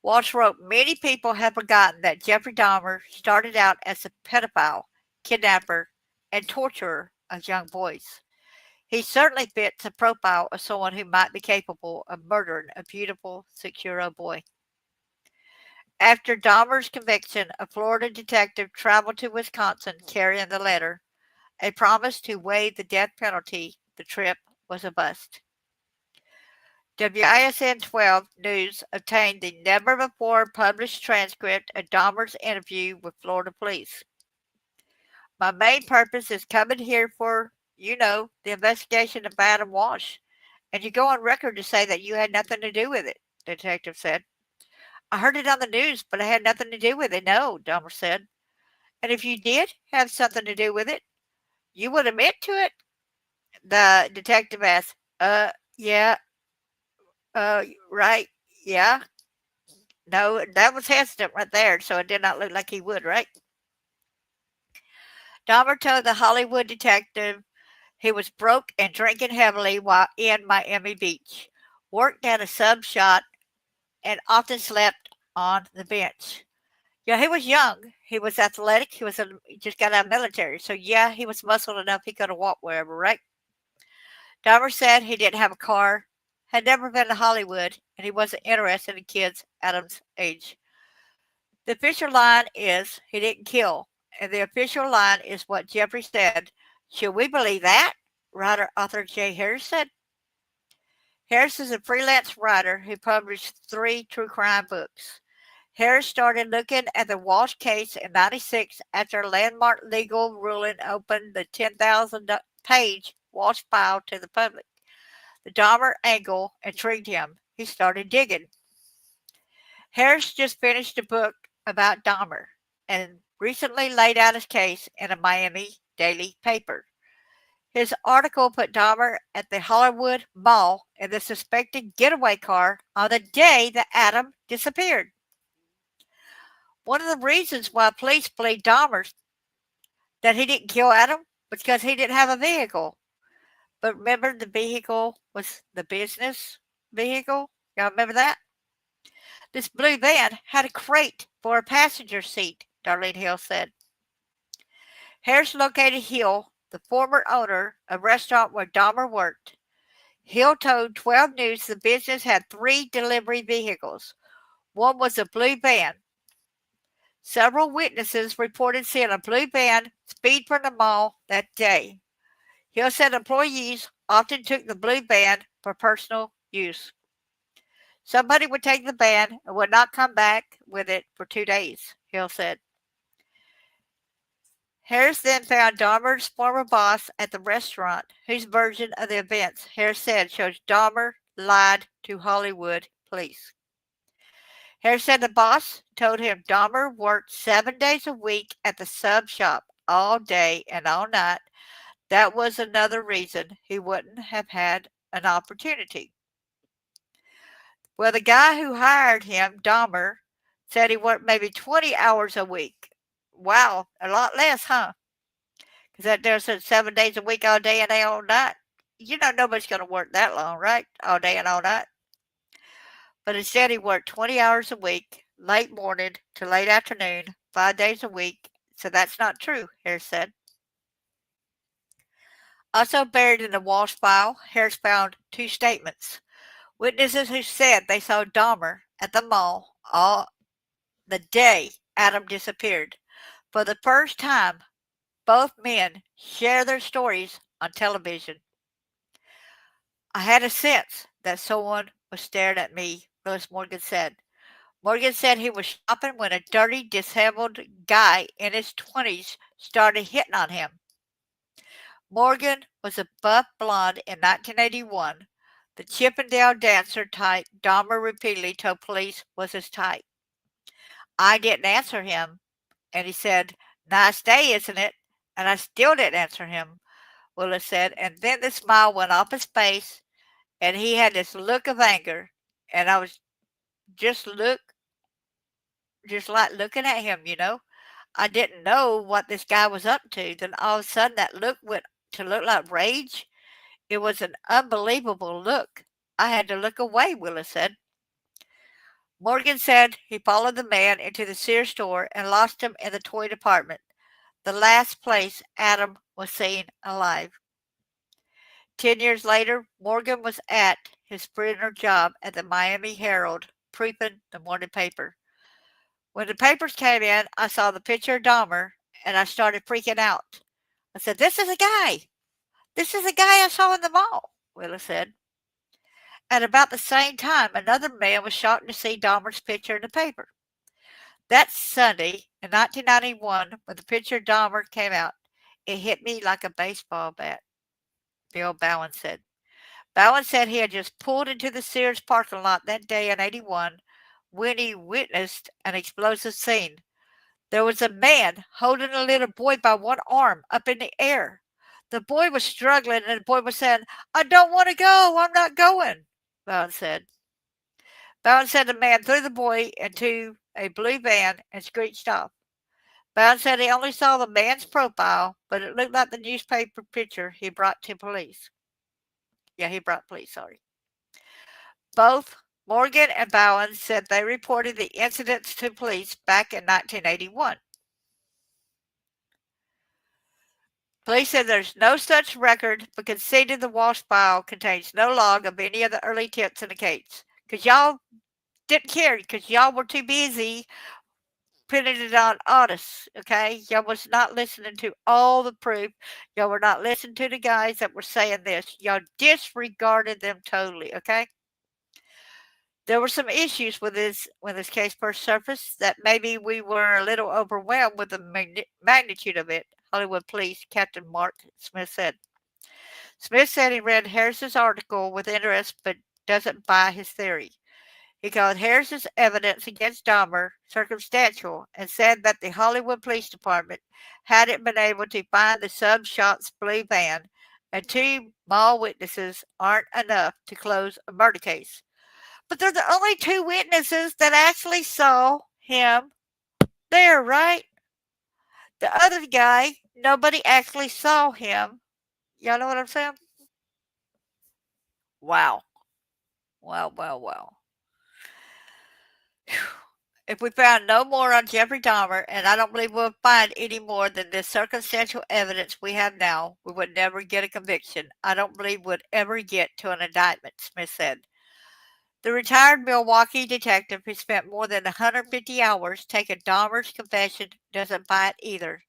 Walsh wrote, many people have forgotten that Jeffrey Dahmer started out as a pedophile, kidnapper, and torturer of young boys. He certainly fits the profile of someone who might be capable of murdering a beautiful 6-year-old boy. After Dahmer's conviction, a Florida detective traveled to Wisconsin carrying the letter, a promise to waive the death penalty. The trip was a bust. WISN 12 News obtained the never before published transcript of Dahmer's interview with Florida police. My main purpose is coming here for, the investigation of Adam Walsh, and you go on record to say that you had nothing to do with it, the detective said. I heard it on the news, but I had nothing to do with it, no, Dahmer said. And if you did have something to do with it, you would admit to it? The detective asked. Yeah, right, yeah. No, that was hesitant right there, so it did not look like he would, right? Dahmer told the Hollywood detective he was broke and drinking heavily while in Miami Beach, worked at a sub shop, and often slept on the bench. Yeah, he was young. He was athletic. He just got out of the military. So, yeah, he was muscled enough he could have walked wherever, right? Dahmer said he didn't have a car, had never been to Hollywood, and he wasn't interested in kids Adam's age. The official line is he didn't kill, and the official line is what Jeffrey said. Should we believe that? Writer Arthur J. Harris said. Harris is a freelance writer who published 3 true crime books. Harris started looking at the Walsh case in '96 after a landmark legal ruling opened the 10,000-page Walsh file to the public. The Dahmer angle intrigued him. He started digging. Harris just finished a book about Dahmer and recently laid out his case in a Miami daily paper. His article put Dahmer at the Hollywood Mall in the suspected getaway car on the day that Adam disappeared. One of the reasons why police believe Dahmer that he didn't kill Adam was because he didn't have a vehicle. But remember, the vehicle was the business vehicle? Y'all remember that? This blue van had a crate for a passenger seat, Darlene Hill said. Harris located Hill, the former owner of a restaurant where Dahmer worked. Hill told 12 News the business had 3 delivery vehicles. One was a blue van. Several witnesses reported seeing a blue van speed from the mall that day. Hill said employees often took the blue van for personal use. Somebody would take the van and would not come back with it for 2 days, Hill said. Harris then found Dahmer's former boss at the restaurant, whose version of the events Harris said shows Dahmer lied to Hollywood police. Harris said the boss told him Dahmer worked 7 days a week at the sub shop all day and all night. That was another reason he wouldn't have had an opportunity. Well, the guy who hired him, Dahmer, said he worked maybe 20 hours a week. Wow, a lot less, huh? Because that there's 7 days a week, all day and all night. Nobody's going to work that long, right? All day and all night. But instead, he worked 20 hours a week, late morning to late afternoon, 5 days a week. So that's not true, Harris said. Also buried in the Walsh file, Harris found 2 statements. Witnesses who said they saw Dahmer at the mall all the day Adam disappeared. For the first time, both men share their stories on television. I had a sense that someone was staring at me, Willis Morgan said. Morgan said he was shopping when a dirty, disheveled guy in his 20s started hitting on him. Morgan was a buff blonde in 1981. The Chippendale dancer type Dahmer repeatedly told police was his type. I didn't answer him, and he said, "Nice day, isn't it?" And I still didn't answer him, Willis said. And then the smile went off his face, and he had this look of anger. And I was just just like looking at him. I didn't know what this guy was up to. Then all of a sudden, that look went to look like rage. It was an unbelievable look. I had to look away, Willis said. Morgan said he followed the man into the Sears store and lost him in the toy department, the last place Adam was seen alive. 10 years later, Morgan was at his printer job at the Miami Herald, proofing the morning paper. When the papers came in, I saw the picture of Dahmer, and I started freaking out. I said, "This is a guy. This is a guy I saw in the mall," Willis said. At about the same time, another man was shocked to see Dahmer's picture in the paper. That Sunday in 1991, when the picture of Dahmer came out, it hit me like a baseball bat, Bill Bowen said. Bowen said he had just pulled into the Sears parking lot that day in 81 when he witnessed an explosive scene. There was a man holding a little boy by one arm up in the air. The boy was struggling and the boy was saying, "I don't want to go. I'm not going," Bowen said. Bowen said the man threw the boy into a blue van and screeched off. Bowen said he only saw the man's profile, but it looked like the newspaper picture he brought to police. Yeah, he brought police, sorry. Both Morgan and Bowen said they reported the incidents to police back in 1981. Police said there's no such record, but conceded the Walsh file contains no log of any of the early tips in the case. Because y'all didn't care, because y'all were too busy putting it on us, okay? Y'all was not listening to all the proof. Y'all were not listening to the guys that were saying this. Y'all disregarded them totally, okay? There were some issues with this when this case first surfaced that maybe we were a little overwhelmed with the magnitude of it, Hollywood Police Captain Mark Smith said. Smith said he read Harris's article with interest but doesn't buy his theory. He called Harris's evidence against Dahmer circumstantial and said that the Hollywood Police Department hadn't been able to find the sub-shots blue van, and two mall witnesses aren't enough to close a murder case. But they're the only two witnesses that actually saw him there, right? The other guy, nobody actually saw him. Y'all know what I'm saying? Wow. Wow, wow, wow. If we found no more on Jeffrey Dahmer, and I don't believe we'll find any more than this circumstantial evidence we have now, we would never get a conviction. I don't believe we'd ever get to an indictment, Smith said. The retired Milwaukee detective who spent more than 150 hours taking Dahmer's confession doesn't buy it either.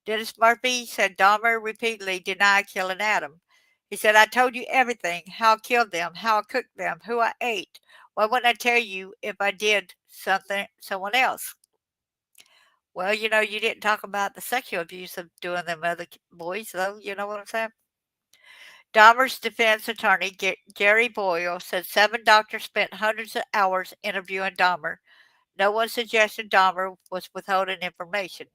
Dennis Murphy said Dahmer repeatedly denied killing Adam. He said, "I told you everything, how I killed them, how I cooked them, who I ate. Why wouldn't I tell you if I did someone else?" Well, you didn't talk about the sexual abuse of doing them other boys, though. You know what I'm saying? Dahmer's defense attorney, Jerry Boyle, said 7 doctors spent hundreds of hours interviewing Dahmer. No one suggested Dahmer was withholding information.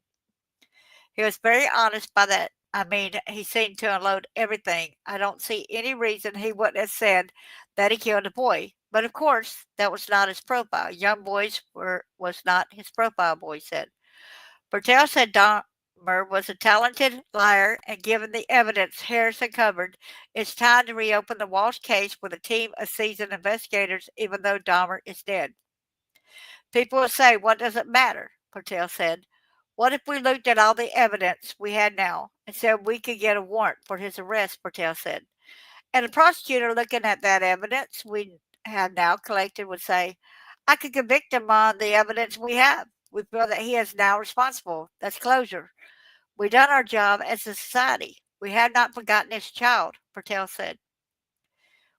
He was very honest by that. I mean, he seemed to unload everything. I don't see any reason he wouldn't have said that he killed a boy. But of course, that was not his profile. Young boys was not his profile, Boy said. Bertel said Dahmer was a talented liar, and given the evidence Harris uncovered, it's time to reopen the Walsh case with a team of seasoned investigators, even though Dahmer is dead. People will say, "What does it matter?" Bertel said. "What if we looked at all the evidence we had now and said we could get a warrant for his arrest?" Bertel said. And the prosecutor looking at that evidence we have now collected would say, "I could convict him on the evidence we have. We feel that he is now responsible. That's closure. We've done our job as a society. We have not forgotten his child," Bertel said.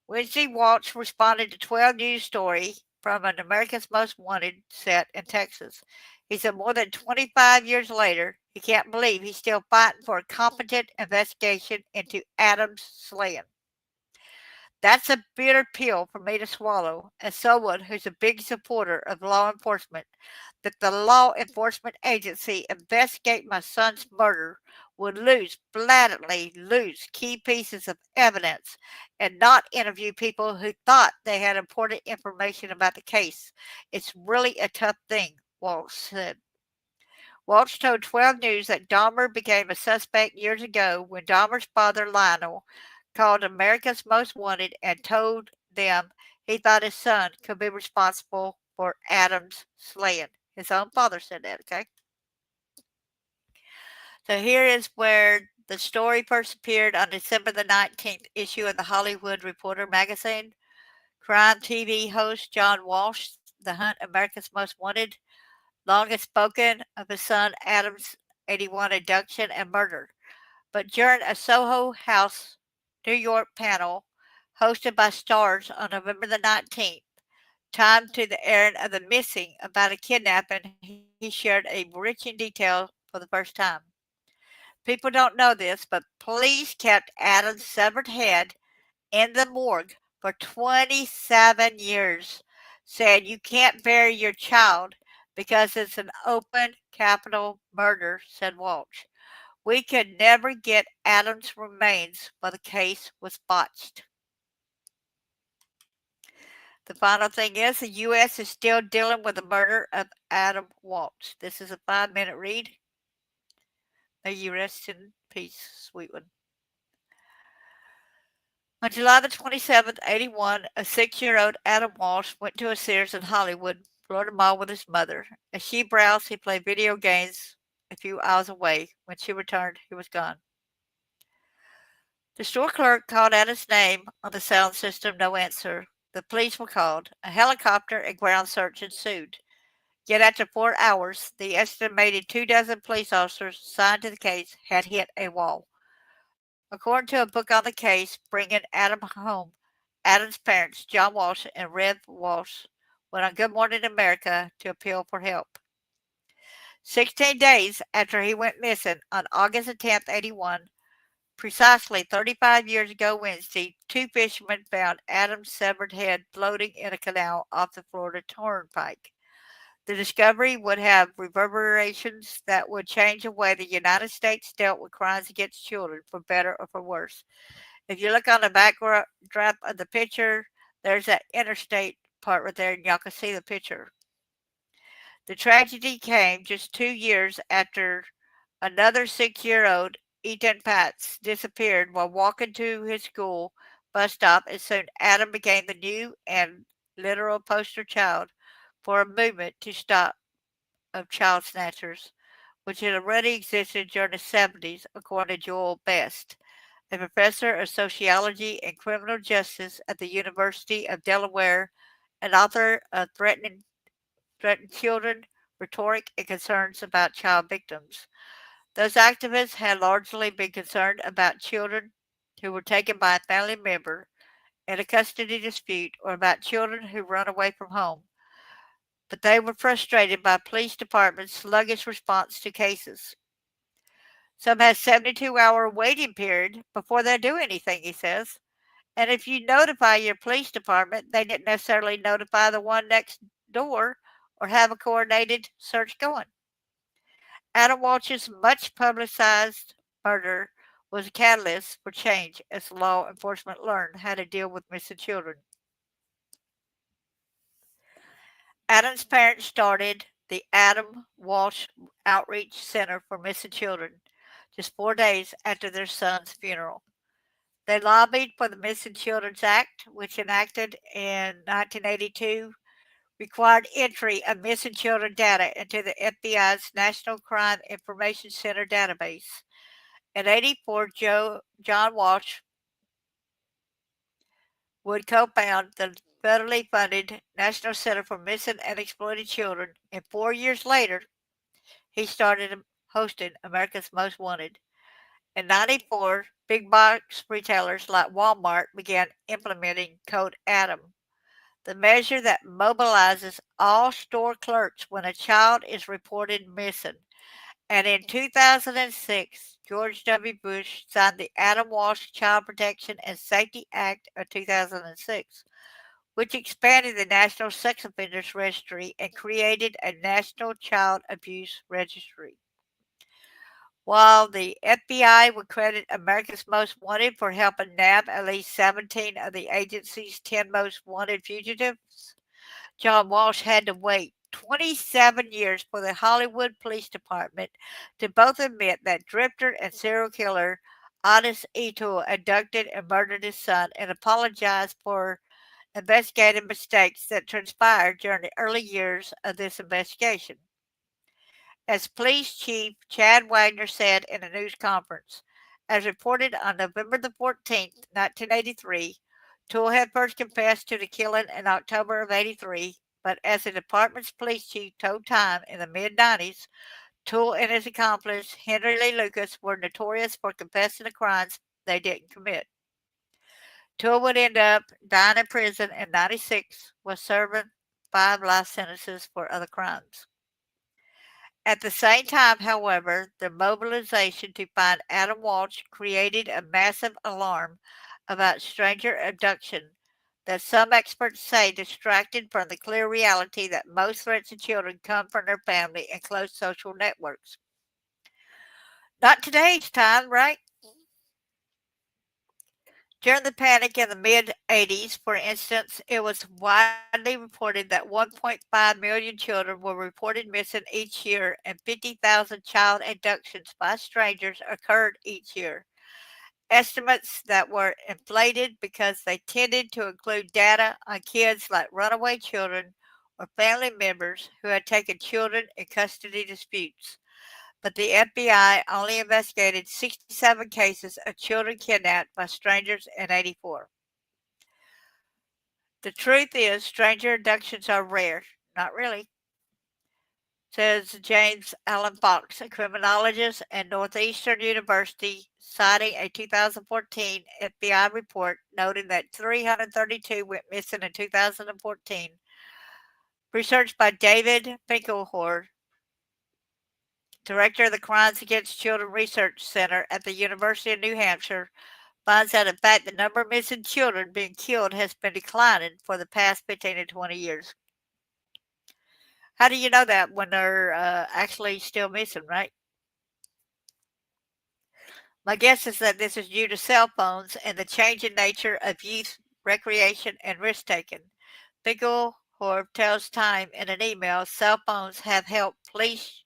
Wednesday, Walsh responded to 12 News story from an America's Most Wanted set in Texas. He said more than 25 years later, he can't believe he's still fighting for a competent investigation into Adam's slaying. That's a bitter pill for me to swallow, as someone who's a big supporter of law enforcement, that the law enforcement agency investigate my son's murder would blatantly lose key pieces of evidence and not interview people who thought they had important information about the case. It's really a tough thing, Walsh said. Walsh told 12 News that Dahmer became a suspect years ago when Dahmer's father, Lionel, called America's Most Wanted and told them he thought his son could be responsible for Adam's slaying. His own father said that, okay? So here is where the story first appeared on December the 19th issue of the Hollywood Reporter magazine. Crime TV host John Walsh, The Hunt, America's Most Wanted, longest spoken of his son Adam's 81 abduction and murder. But during a Soho House, New York panel hosted by Stars on November the 19th, timed to the airing of The Missing about a kidnapping, he shared a enriching detail for the first time. People don't know this, but police kept Adam's severed head in the morgue for 27 years, saying you can't bury your child because it's an open capital murder, said Walsh. We could never get Adam's remains, but the case was botched. The final thing is the U.S. is still dealing with the murder of Adam Walsh. This is a 5-minute read. May you rest in peace, sweet one. On July the 27th, 81, a 6-year-old Adam Walsh went to a Sears in Hollywood, Florida Mall with his mother. As she browsed, he played video games a few hours away. When she returned, he was gone. The store clerk called out his name on the sound system, no answer. The police were called. A helicopter and ground search ensued. Yet after 4 hours, the estimated 24 police officers assigned to the case had hit a wall. According to a book on the case, Bringing Adam Home, Adam's parents, John Walsh and Rev Walsh, went on Good Morning America to appeal for help. 16 days after he went missing on August 10th, 81, precisely 35 years ago Wednesday, two fishermen found Adam's severed head floating in a canal off the Florida Turnpike. The discovery would have reverberations that would change the way the United States dealt with crimes against children, for better or for worse. If you look on the backdrop of the picture, there's that interstate part right there, and y'all can see the picture. The tragedy came just 2 years after another 6-year-old, Ethan Patz, disappeared while walking to his school bus stop, and soon Adam became the new and literal poster child for a movement to stop of child snatchers, which had already existed during the 70s, according to Joel Best, a professor of sociology and criminal justice at the University of Delaware and author of Threatened Children, Rhetoric and Concerns about Child Victims. Those activists had largely been concerned about children who were taken by a family member in a custody dispute or about children who run away from home, but they were frustrated by police departments' sluggish response to cases. Some have 72-hour waiting period before they do anything, he says. And if you notify your police department, they didn't necessarily notify the one next door or have a coordinated search going. Adam Walsh's much publicized murder was a catalyst for change as law enforcement learned how to deal with missing children. Adam's parents started the Adam Walsh Outreach Center for Missing Children just 4 days after their son's funeral. They lobbied for the Missing Children's Act, which enacted in 1982 required entry of missing children data into the FBI's National Crime Information Center database. In 84, John Walsh would co-found the federally funded National Center for Missing and Exploited Children, and 4 years later, he started hosting America's Most Wanted. In 94, big box retailers like Walmart began implementing Code Adam, the measure that mobilizes all store clerks when a child is reported missing. And in 2006, George W. Bush signed the Adam Walsh Child Protection and Safety Act of 2006, which expanded the National Sex Offenders Registry and created a National Child Abuse Registry. While the FBI would credit America's Most Wanted for helping nab at least 17 of the agency's 10 most wanted fugitives, John Walsh had to wait 27 years for the Hollywood Police Department to both admit that drifter and serial killer Otis Eto'o abducted and murdered his son and apologize for investigative mistakes that transpired during the early years of this investigation. As Police Chief Chad Wagner said in a news conference, as reported on November the 14th, 1983, Toole had first confessed to the killing in October of 83, but as the department's police chief told Time in the mid-90s, Toole and his accomplice, Henry Lee Lucas, were notorious for confessing to crimes they didn't commit. Toole would end up dying in prison in 96 while serving 5 life sentences for other crimes. At the same time, however, the mobilization to find Adam Walsh created a massive alarm about stranger abduction that some experts say distracted from the clear reality that most threats to children come from their family and close social networks. Not today's time, right? During the panic in the mid 80s, for instance, it was widely reported that 1.5 million children were reported missing each year and 50,000 child abductions by strangers occurred each year. Estimates that were inflated because they tended to include data on kids like runaway children or family members who had taken children in custody disputes. But the FBI only investigated 67 cases of children kidnapped by strangers in 84. The truth is, stranger abductions are rare. Not really, says James Allen Fox, a criminologist at Northeastern University, citing a 2014 FBI report noting that 332 went missing in 2014. Research by David Finkelhor, director of the Crimes Against Children Research Center at the University of New Hampshire, finds that in fact the number of missing children being killed has been declining for the past 15 to 20 years. How do you know that when they're actually still missing, right? My guess is that this is due to cell phones and the changing nature of youth recreation and risk taking. Finkelhorb tells Time in an email cell phones have helped police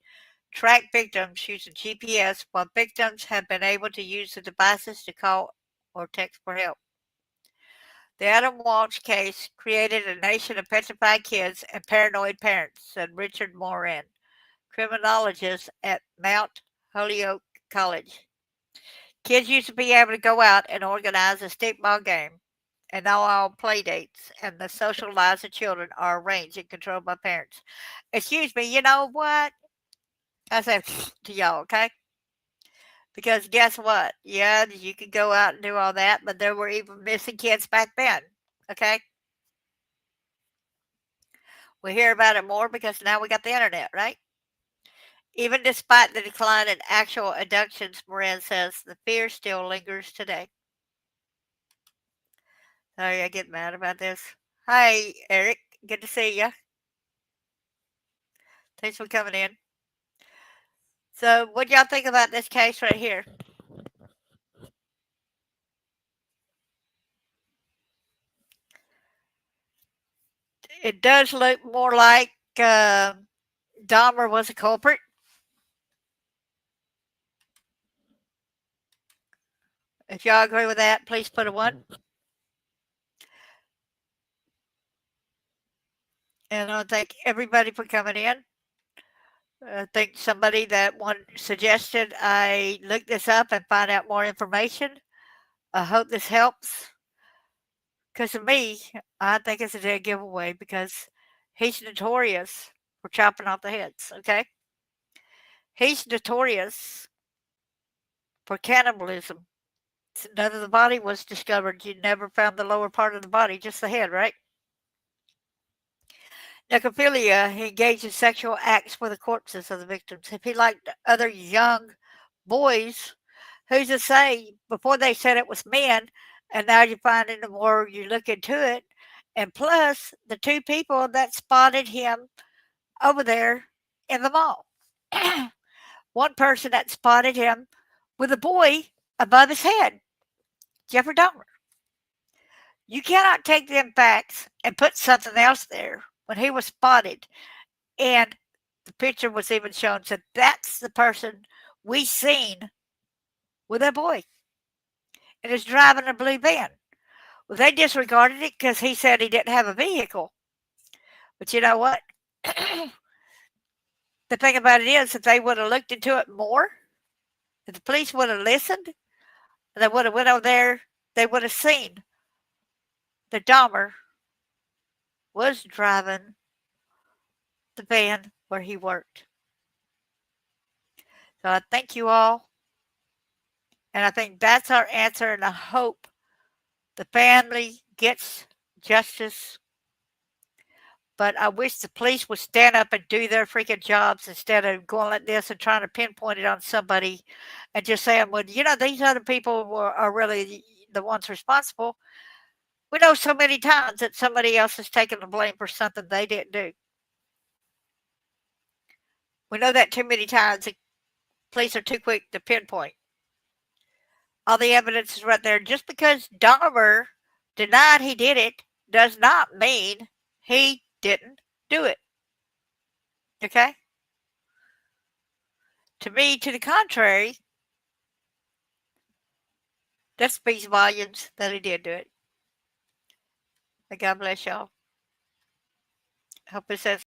track victims using GPS, while victims have been able to use the devices to call or text for help. The Adam Walsh case created a nation of petrified kids and paranoid parents, said Richard Moran, criminologist at Mount Holyoke College. Kids used to be able to go out and organize a stickball game, and now all play dates and the social lives of children are arranged and controlled by parents. Excuse me, you know what? I said to y'all, okay? Because guess what? Yeah, you could go out and do all that, but there were even missing kids back then, okay? We hear about it more because now we got the internet, right? Even despite the decline in actual abductions, Moran says the fear still lingers today. Sorry, I get mad about this. Hi, Eric. Good to see you. Thanks for coming in. So, what y'all think about this case right here? It does look more like Dahmer was a culprit. If y'all agree with that, please put a one. And I thank everybody for coming in. I think somebody that one suggested I look this up and find out more information. I hope this helps. Because to me, I think it's a dead giveaway because he's notorious for chopping off the heads, okay? He's notorious for cannibalism. None of the body was discovered. You never found the lower part of the body, just the head, right? Necrophilia, he engaged in sexual acts with the corpses of the victims. If he liked other young boys, who's to say before they said it was men, and now you find it the more you look into it. And plus, the two people that spotted him over there in the mall. One person that spotted him with a boy above his head, Jeffrey Dahmer. You cannot take them facts and put something else there when he was spotted. And the picture was even shown, said that's the person we seen with that boy and is driving a blue van. Well, they disregarded it because he said he didn't have a vehicle. But you know what? The thing about it is, if they would have looked into it more, if the police would have listened, they would have went over there, they would have seen that Dahmer was driving the van where he worked. So I thank you all, and I think that's our answer, and I hope The family gets justice, but I wish the police would stand up and do their freaking jobs instead of going like this and trying to pinpoint it on somebody and just saying, well, these other people are really the ones responsible. We know so many times that somebody else has taken the blame for something they didn't do. We know that too many times. The police are too quick to pinpoint. All the evidence is right there. Just because Dahmer denied he did it does not mean he didn't do it. Okay? To me, to the contrary, that speaks volumes that he did do it. May God bless y'all. Hope this has